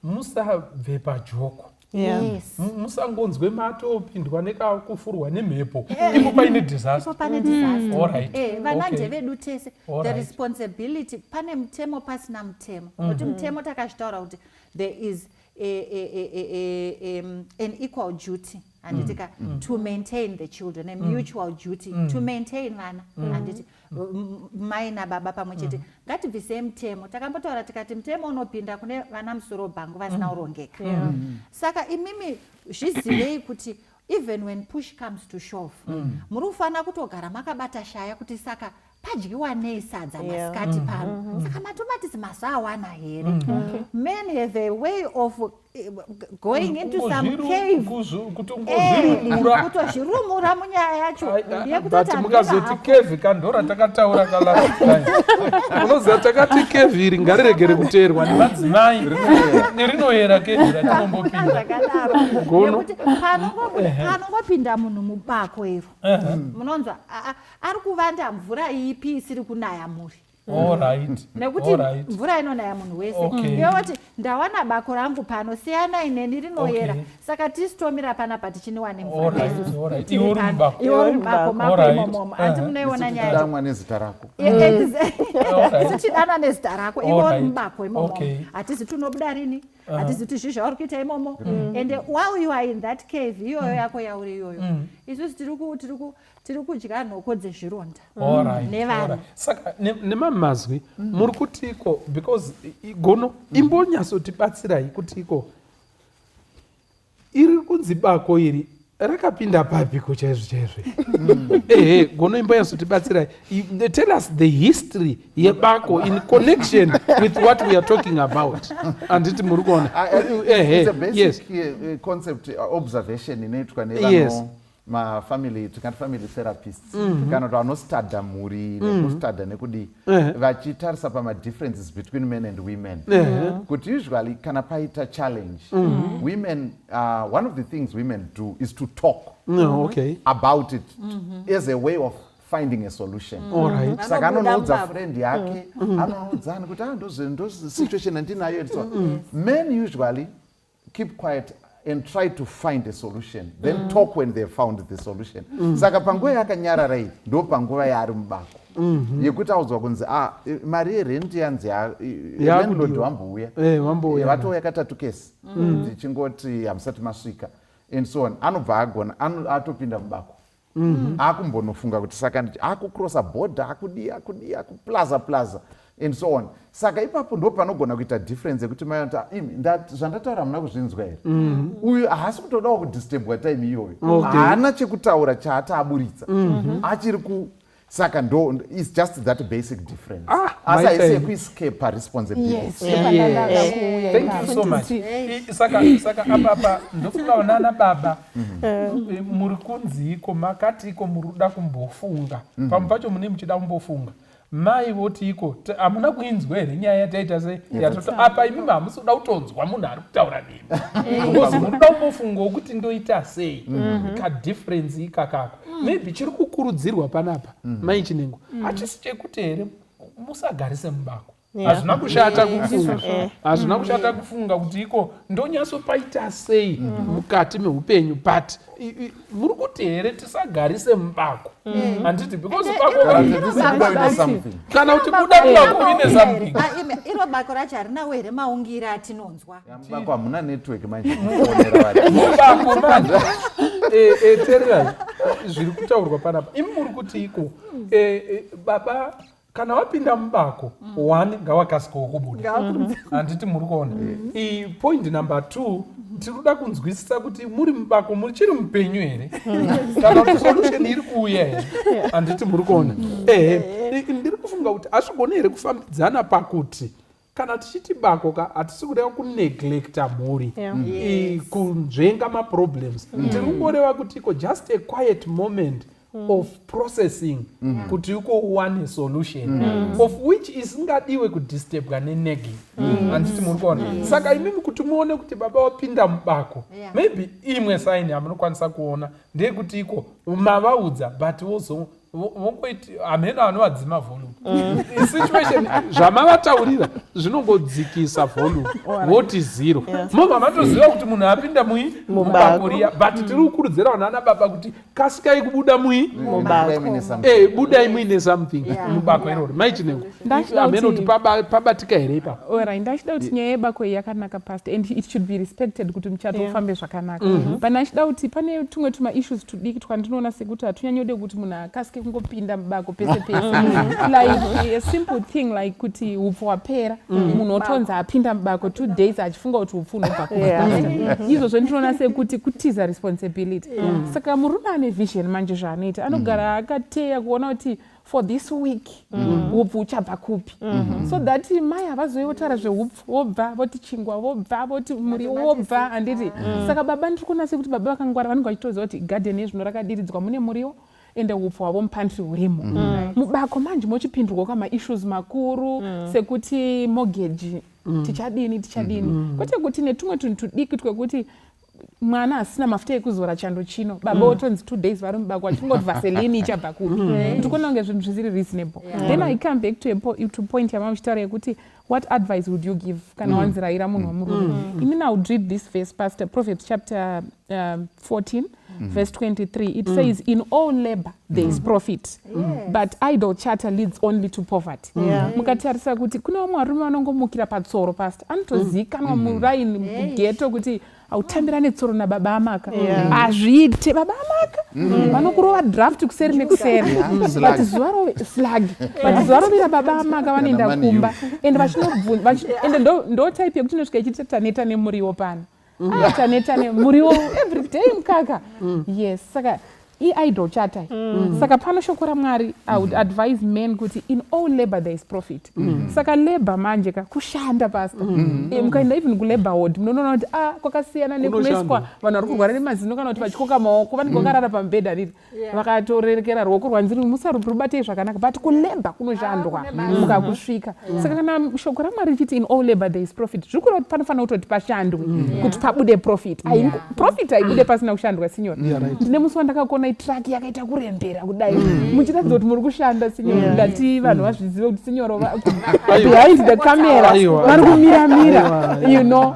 musabve pajoko. Yes. Musangonzwe mato opindwa nekakufurwa nemhepo. Ipo paine disaster. All right. Vana ndevedu tese. The responsibility, pane mutemo pasina mutemo. Kuti mutemo takazvitaura kuti there is an equal duty anditika to maintain the children, a mutual duty to maintain vana anditi mai nababa pamwe chete. Ngatibvise mutemo, takambotaura tikati mutemo unopinda kune vana musoro bhangu vasina urongeka. Saka imimi zvizivei kuti even when push comes to shove, muri kufanira kutogara makabata shaya kuti saka padyiwa nei sadza masikati pano. Saka matomatisi masawana here. Men have a way of going into some cave, kutozvirumura munyaya yacho. But mukazoti cave kandora takataura kalasikai. Unoziva takati cave iri ngariregere kuteerwa nemadzimai. Nerinoyera cave ratinombopinda. Nekuti panongopinda munhu mubako iro, munonzwa ari kuvanda mvura ipi isiri kunaya muri. Nekuti mvura inonaya munhu wese. Yoti ndawana bako rangu pano, siyana ineni rinoyera, saka tisitomira panapa tichinowane mvura. Iwo rubako mako imomo, handi munoiona nyaya yacho. Tichidana nezita rako. Tichidana nezita rako, iwo rubako imomo. Hatisi tunobuda rini, hatisi kuti zvi zvauri kuita imomo. And while you are in that cave, iyoyo yako yauri iyoyo. Isusu tiri kudya nhoko dzezvironda nevana. Saka nemamazwi muri kutiko, because gono imbonyatsotibatsirai kutiko iri kunzi bako iri rakapinda papiko chaizvo gono imba yazotibatsirai. Tell us the history yebako in connection with what we are talking about. Anditi muri kuona. It's a basic concept observation inoitwa nevano family therapists kana kuti vanostada mhuri nekustada nekudi vachitarisa differences between men and women kuti usually kana paita challenge women one of the things women do is to talk about it as a way of finding a solution. Saka anoudza friend yake anoudzana kuti ndo situation andinayo and so on. Men usually keep quiet and try to find a solution, then talk when they found the solution. Saka panguva yakanyarara iyi ndo panguva yaari mubako yekuti audzwa kunzi mari yerenti yanzi landlord wambouya vatouya katatu kesi ndichingoti hamusati masvika and so on. Anobva agona atopinda mubako akumbonofunga kuti saka akucrossa border akuplaza and so on. Saka ipapo ndo panogona kuita difference yekuti zvandataura muna kuzvinzwa here uyu haasi kutodawo kudistembwa time iyoyo haana chekutaura chaataaburitsa achiri saka ndo is just that basic difference asi haisi yekuescape responsibility. Thank you so much. Saka apapa ndofunga nana baba muri kunziko makatiko muruda kumbofunga pamwe pacho mune muchida kumbofunga mai voti iko hamuna kuinzwa here nyaya yataita sei apa imimi hamusoda kutonzwa munhu ari kutaura nemi because munoda kumbofunga wokuti ndoita sei kadifferensi ikakako maybe chiri kukurudzirwa panapa mai Chinengo hachisi chekuti here musagarise mubako hazvina kushata kufunga kuti iko ndonyatsopaita sei mukati meupenyu but muri kuti here tisagarise mubako handiti because kana kuti buda mubako ine something iro bako racho harinawo here maungira atinonzwa mubako hamuna network manje muonera mubako manje tererai zviri kutaurwa panapa imi muri kuti iko baba kana wapinda mubako one ngawakasikawo kubuda handiti muri kuona. Point number 2 tirikuda kunzwisisa kuti muri mubako muchiri mupenyu here kana kuti solution iri kuuya here handiti muri kuona. Ndiri kufunga kuti hazvigoni here kufambidzana pakuti kana tichiti bako hatisi kureva kuneglecta mhuri kunzvenga maproblems tiri kungoreva kuti iko just a quiet moment of processing kuti uko one solution of which isingadiwe kudistebwa nenegi handiti muri kuona. Saka imimi kuti muone kuti baba wapinda mubako maybe imwe saini yamunokwanisa kuona ndeyekuti iko mavaudza but vongoiti hamena vanovadzima volume situation zvamavataurira zvinongodzikisa volume voti 0 mobva matoziva kuti munhu apinda mubako riya but tiri kukurudzira vanana baba kuti kasikai kubuda budai muine something mubako iroro mai Chinengo hamena kuti pabatika here ipapo. Alright, ndachida kuti nyaya yebako iyi yakanaka past and it should be respected kuti muchato ufambe zvakanaka but ndachida kuti pane tumwe issues tudiki twandinoona sekuti hatunyanyode kuti munhu akasike kungopinda mubako pese like a simple thing like kuti upfu wapera munhu otonzi apinda mubako 2 days achifunga kuti upfu unobva izvozvo ndinoona sekuti kutiza responsibility. Saka murume ane vision manje zvaanoita anogara akateya kuona kuti for this week upfu uchabva kupi so that mai havazoyotaura zveupfu wobva voti chingwa wobva voti muriwo wobva handiti. Saka baba ndiri kuona sekuti baba vakangwara vanenge vachitoziva kuti garden yezvino rakadiridzwa mune muriwo ende upfu hwavo mupantry hurimo mubako manje mochipindurwa kwamaissues makuru sekuti mortgage tichadini kwete kuti netumwe tunhu tudiki twekuti mwana asina mafuta ekuzora chando chino baba otonzi 2 days vari mubako achingoti vaselini ichabva kupi ndikuona kunge zvinhu zvisiri reasonable. Then I come back to point yamamuchitaura yekuti what advice would you give kana wanziraira munhu wamurume. Inini I would read this verse past Proverbs chapter 14 verse 23. It says in all labor there is profit but idle chatter leads only to poverty. Mukatarisa kuti kuna vamwe varume vanongomukira patsoro past anotozikanwa muraini mugeto kuti autambira netsoro nababa amaka azviite baba amaka vanokurova draft kuseri nekuseri but zuva rovira baba amaka vanoenda kumba ende ndo type yekuti inosvika ichitaneta nemuriwo pano tane muriwo everyday mukaka. Yes, saka idol chatai. Saka pano shoko raMwari, I would advise men kuti in all labor there is profit. Saka labor manje kushanda pastor. Mukaenda even kulabor ward munoona kuti kwakasiyana nekumeswa vanhu vari kurwara nemazino kana kuti vachikoka maoko vanenge vakarara pamubhedha riri vakatorerekera ruoko rwanziri musarubatei zvakanaka but kulabor kunoshandwa mukakusvika. Saka kana shoko raMwari richiti in all labor there is profit, zviri kureva kuti panofanira kutoti pashandwe kuti pabude profit. Profit haibude pasina kushandwa sinyora. Ndine musi wandakakona track yakaita kurembera kudai muchiratidza kuti muri kushanda sinyoro. Ndati vanhu vazvizive kuti sinyoro behind the camera vari kumiramira, you know.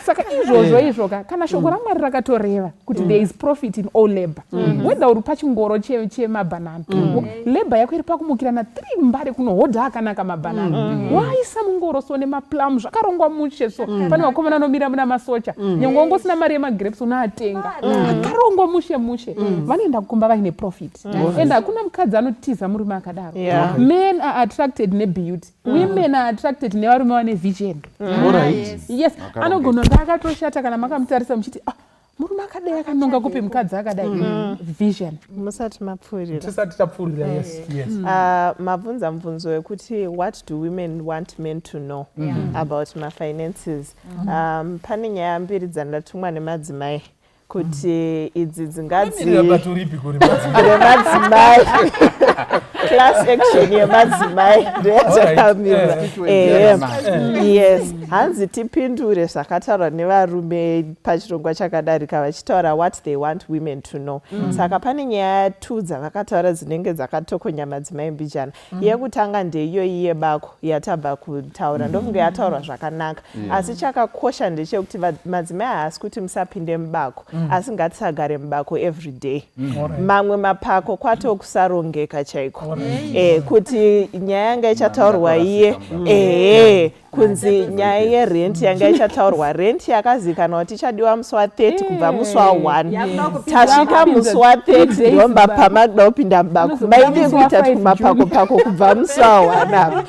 Saka izvozvo kana shoko raMwari rakatoreva kuti there is profit in all labor, whether uri pachingoro chemabhanana, labor yako iri pakumukirana 3 mbare kunohodha akanaka mabhanana, waisa mungoro so nemaplum zvakarongwa mushe so pane vakomana anomira muna masocha nyangwe wangosina mari yemagrapes unaatenga akarongwa mushe vanoenda kukomba vaine profit. And hakuna mukadzi anotiza murume akadaro. Men are attracted nebeauty, women are attracted nevarume vane vision. Yes, anogona kunge akatoshata kana makamutarisa muchiti murume akadai akanonga kupi mukadzi akadai. Vision. Musati mapfurira. Tisati tapfurira. Yes. Mabvunza mubvunzo wekuti what do women want men to know about my finances. Pane nyaya mbiri dzandatumwa nemadzimai kuti idzi dzingadzirimadzimai class action yemadzimai ndeyadzakamira. Yes, hanzi tipindure zvakataurwa nevarume pachirongwa chakadarika vachitaura what they want women to know. Saka pane nyaya 2 dzavakataura dzinenge dzakatokonya madzimai mbijana. Yekutanga ndeiyoyi yebako yatabva kutaura, ndofunge yataurwa zvakanaka. Asi chakakosha ndechekuti madzimai haasi kuti musapinde mubako, asi ngatisagare mubako every day. Mamwe mapako kwatokusarongeka chaiko. Kuti nyaya yanga ichataurwa iye kunzi nyaya yerent yanga ichataurwa, rent yakazikanwa kuti ichadiwa musi wa30 kubva musi wa1. Tasvika musi wa30 ndomba pamakuda kupinda mubako, maidi kuita tumapako kubva musi wa1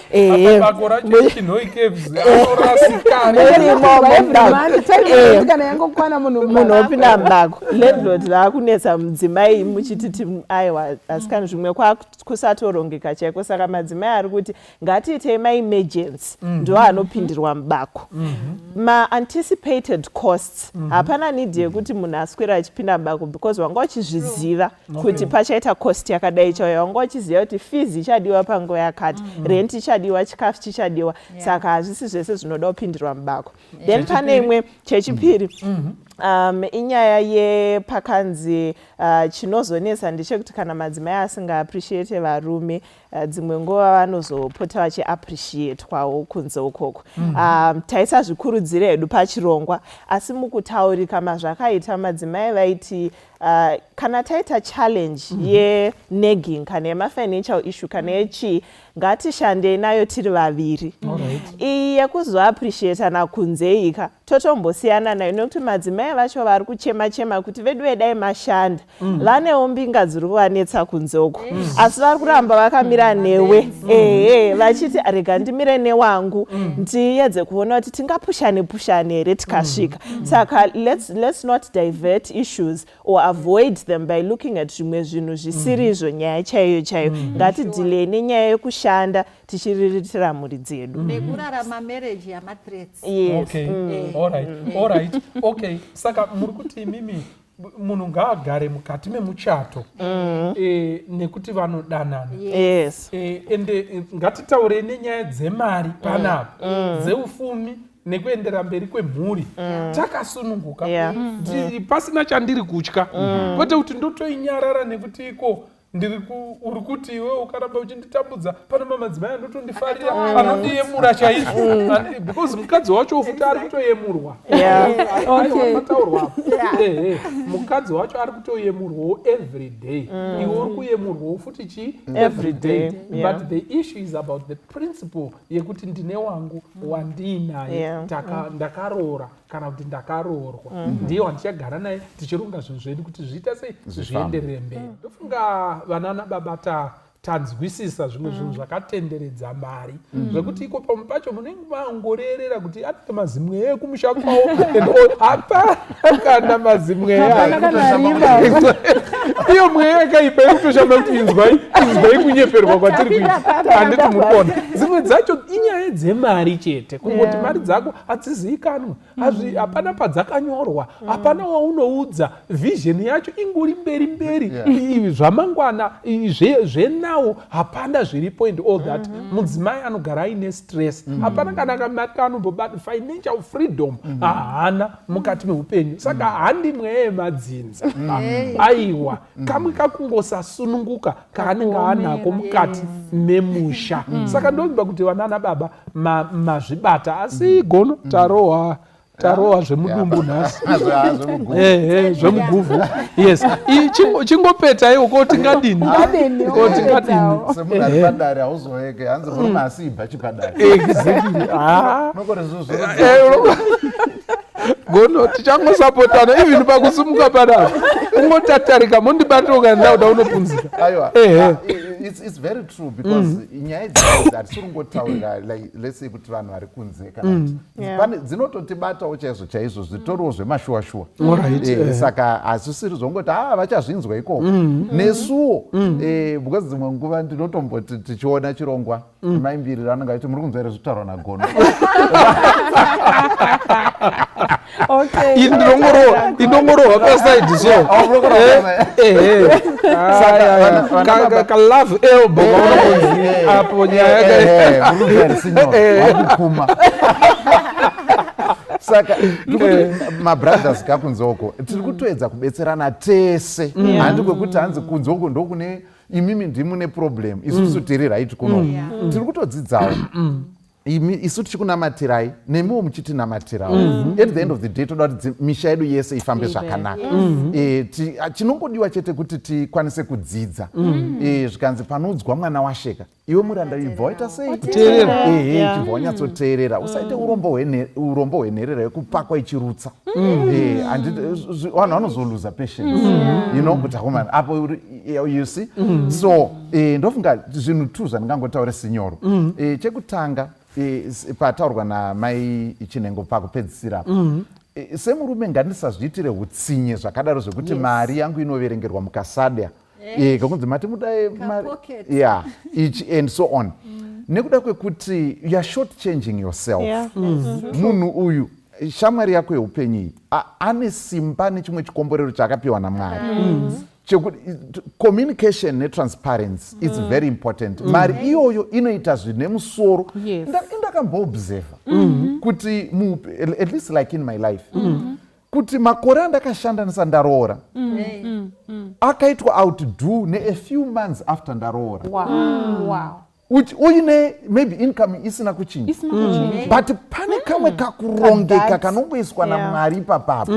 munhu opinda mubako. Landlord raakunetsa mudzimai muchititi aiwa asikani zvimwe kwakusatorongeka chaiko. Saka madzimai ari kuti ngatiitei maemergency ndo anopindirwa mubako. Ma-anticipated costs hapana need yekuti munhu aswera achipinda mubako because wanga uchizviziva kuti pachaita cost yakadai chauya. Wanga uchiziva kuti fees ichadiwa panguva yakati, rent ichadiwa, chikafu chichadiwa. Saka hazvisi zvese zvinoda kupindirwa mubako. Then pane imwe chechipiri inyaya yepakanzi chinozonesa ndechekuti kana madzimai asingaappreciate varume dzimwe nguva vanozopota vachiappreciatwawo kunze ukoko. Taisa zvikurudziro hedu pachirongwa, asi mukutaurika mazvakaita madzimai vaiti kana taita challenge yenegging kana yemafinancial issue kana yechii, ngatishandei nayo tiri vaviri. Iyi yekuzoappreciatana kunze ika totombosiyana nayo, nekuti madzimai vacho vari kuchema kuti vedu vedai mashanda vanewo mbinga dziri kuvanetsa kunze uko, asi vari kuramba vakamira newe vachiti rega ndimire newangu ndiyedze kuona kuti tingapushane here tikasvika. Saka let's not divert issues or avoid them by looking at zvimwe zvinhu zvisiri izvo nyaya chaiyo. Ngatidhilei nenyaya yekushanda tichiriritira mhuri dzedu nekurarama marriage yamathreats. Alright. Okay. Saka muri kuti imimi munhu ngaagare mukati memuchato nekuti vanodanana. Ende ngatitaure nenyaya dzemari panapa, dzeufumi nekuendera mberi kwemhuri takasununguka. Pasina chandiri kutya, kwete kuti ndotoinyarara nekuti uri kuti iwe ukaramba uchinditambudza pane madzimai anotondifarira anondiyemura chaizvo because mukadzi wacho ufuta ari kutoyemurwa. Mukadzi wacho ari kutoyemurwawo every day, iwe uri kuyemurwawo futi chi every day. But the issue is about the principle yekuti ndine wangu wandinaye ndakaroora kana kuti ndakaroorwa, ndiye wandichagara naye tichironga zvinhu zvedu kuti zviita sei zvienderere mberi. Ndofunga vanana baba tanzwisisa zvimwe zvinhu zvakatenderedza mari zvekuti iko pamwe pacho munenge mangorerera kuti atike mazimwe ekumusha kwawo hapana kana mazimwe iyo mweya yakaipa yekutoshamba kuti inzwai kunyeperwa kwatiri kuita handiti mukona. Dzimwe dzacho inyaya dzemari chete, kungoti mari dzako hadzizivikanwe, hapana padzakanyorwa, hapana waunoudza, vision yacho inguri mberi zvamangwana zvenawo hapana zviripo and all that. Mudzimai anogara aine stress, hapana kana kamari anombobata financial freedom haana mukati meupenyu. Saka handi mweya yemadzinza aiwa kamwe kakungosasununguka kaanenge anako mukati memusha. Saka ndoziva kuti vanana baba mazvibata, asi gono tarohwa zvemudumbu nhasi zvemuguvhu. Yes, chingopeta iwo koti ngadini semunhu ari padare hauzoeke hanzi murume asiibva chipadare. Gono tichangosapotana even pakusimuka padare ungotatarika mondibatoka ndauda unopunzika. Aiwa, it's very true because nyaya idzi hatisingotaurira let's say kuti vanhu vari kunze kana dzinototibatawo chaizvo zvitoriwo zvemashuwa-shuwa. Saka hazvisiri zvongoti vachazvinzwa ikoko nesuwo because dzimwe nguva ndinotomboti tichiona chirongwa maimbiriro anenge achiti muri kunzwa here zvitaurwa nagono. indongorohwa pasaidi so kalove elbow apo nyaya wakukuma. Saka mabrothers kakunzoko tiri kutoedza kubetserana tese, handi kwekuti hanzi kunzoko ndokune imimi ndimune problem isusu tiri right kuno tiri kutodzidzawo isu tichikunamatirai nemiwo muchitinamatirao. At the end of the day toda kuti misha yedu yese ifambe zvakanaka. Chinongodiwa chete kuti tikwanise kudzidza. Zvikanzi panoudzwa mwana washeka iwe muranda ibva waita sei chibva wanyatsoteerera, usaite urombo hwenherera yekupakwa ichirutsa. Vanhu vanozoluza patience, you know, kuti hakomana apo you see. So ndofunga zvinhu tu zvandingangotaura sinyoro. Chekutanga pataurwa namai chinhengo pakupedzisira semurume ngandisazviitire utsinye zvakadaro zvekuti mari yangu inoverengerwa mukasadya kakunzi mati mudae and so on, nekuda kwekuti you are short changing yourself. Munhu uyu shamwari yako yeupenyu iyi ane simba nechimwe chikomborero chaakapiwa naMwari. Communication netransparency is very important. Mari iyoyo inoita zvine musoro. Ndakamboobserva kuti at least like in my life kuti makore andakashanda ndisandaroora akaitwa outdo a few months after ndaroora. Uine maybe income isina kuchinja but pane kamwe kakurongeka kanongoiswa naMwari ipapapo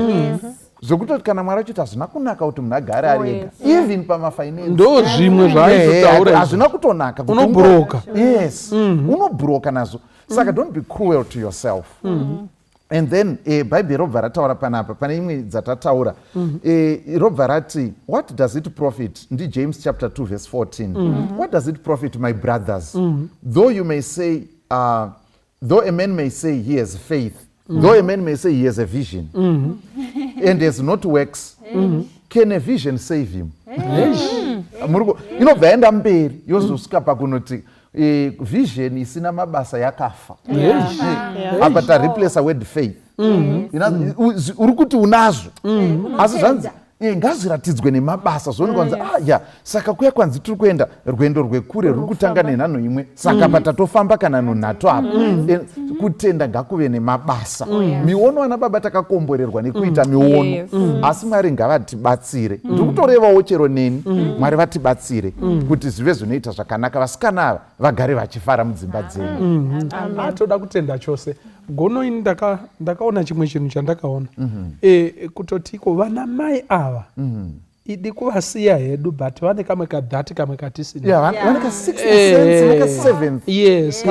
zvokutoti kana Mwari achiti hazvina kunaka kuti munhu agare ari ega even pamafinance ndo zvimwe zvaaizotaura hazvina kutonaka unobhuroka. Yes, unobhuroka nazvo. Saka don't be cruel to yourself. And then bhaibheri robva rataura panapa pane imwe dzatataura robva rati what does it profit, ndi James chapter 2 verse 14. What does it profit, my brothers, though you may say though a man may say he has faith, though a man may say he has a vision and has not works, can a vision save him? Inobva yaenda mberi yozosvika pakunoti vision isina mabasa yakafa. Apa tareplace word faith. Uri kuti unazvo asi zvanzi ngazviratidzwe nemabasa zvonekwanza saka kuya kwanzi tiri kuenda rwendo rwekure ruri kutanga nenhano imwe saka patatofamba kana nonhato apa kutenda ngakuve nemabasa. Miono vana baba takakomborerwa nekuita miono asi Mwari ngavatibatsire. Ndiri kutorevawo chero neni Mwari vatibatsire kuti zvive zvinoita zvakanaka, vasikana ava vagare vachifara mudzimba dzenyu. Toda kutenda chose. Gono ini ndakaona chimwe chinhu chandakaona kutotiko vana mai ava idi kuvasiya hedu but vane kamwe kadhati kamwe katisina vane ka 6th neka 7th. Yes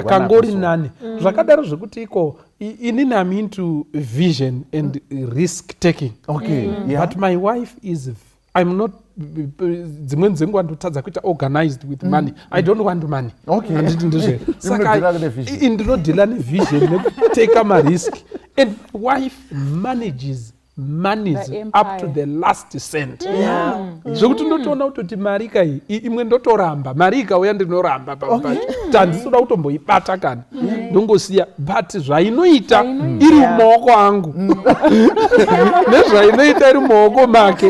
kangori nane zvakadaro zvekuti iko inini I'm into vision and risk taking. But my wife is I'm not dzimweni dzenguva ndotadza kuita organized with money. I don't want money. Handiti ndizve. Saka ndinodhila nevision nekuteka marisk. And wife manages monies up to the last cent. Zvokuti ndotoona kutoti marika iyi imwe ndotoramba mari ikauya ndinoramba tandisoda kutomboibata kana ndongosiya but zvainoita iri mumaoko angu nezvainoita iri mumaoko make.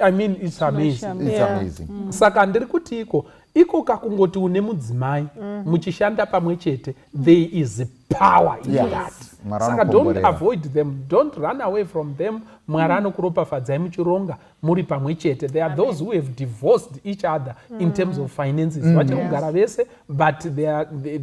I mean it's amazing. Saka ndiri kuti iko kakungoti une mudzimai muchishanda pamwe chete, there is power in that. Saka don't avoid them, don't run away from them. Mwari anokuropafadzai muchironga muri pamwe chete. There are those who have divorced each other in terms of finances. Vachiri kugara vese but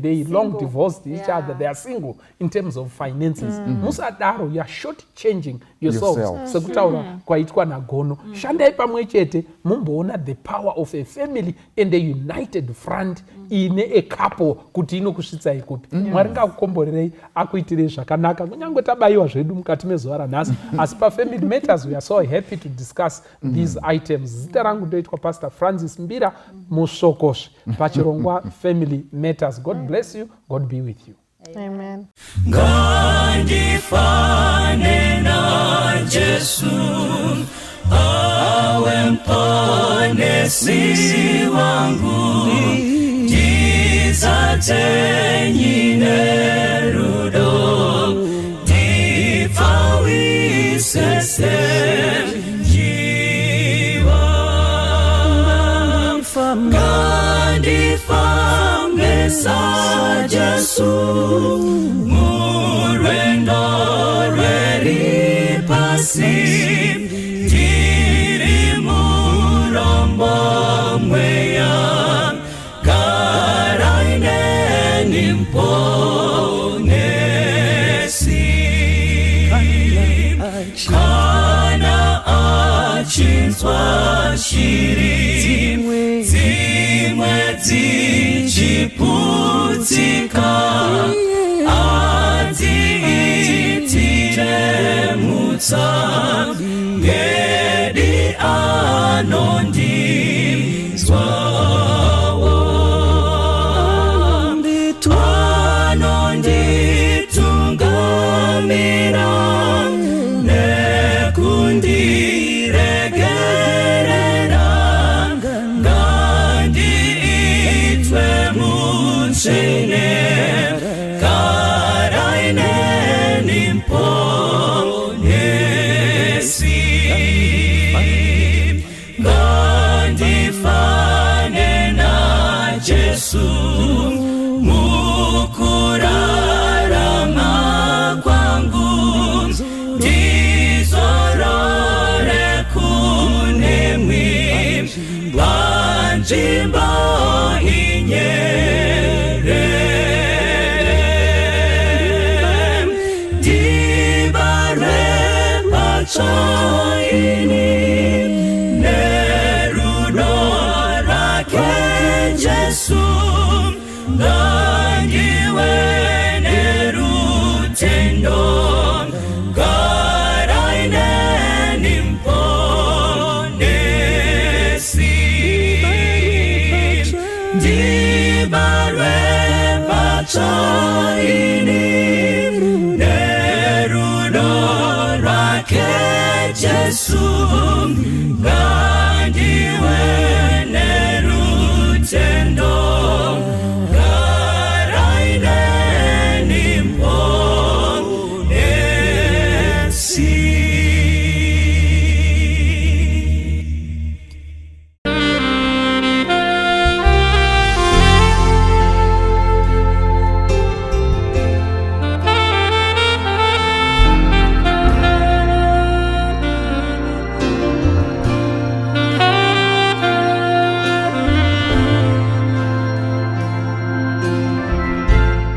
they long divorced each other. They are single in terms of finances. Musadaro, you are short changing yourselves. Sekutaura kwaitwa nagono. Shandai pamwe chete mumboona the power of a family and a united front in a couple kuti inokusvitsai kupi. Mwari ngakukomborerei akuitirei zvakanaka kunyange tabayiwa zvedu mukati mezuva ranhasi asi pafamily matters we are so happy to discuss these items. Zita rangu ndoitwa Pastor Francis Mbira musokosve pachirongwa family matters. God bless you. God be with you. Amen. Ngandifane na Jesu awe mponesi wangu, jizate nyine ruda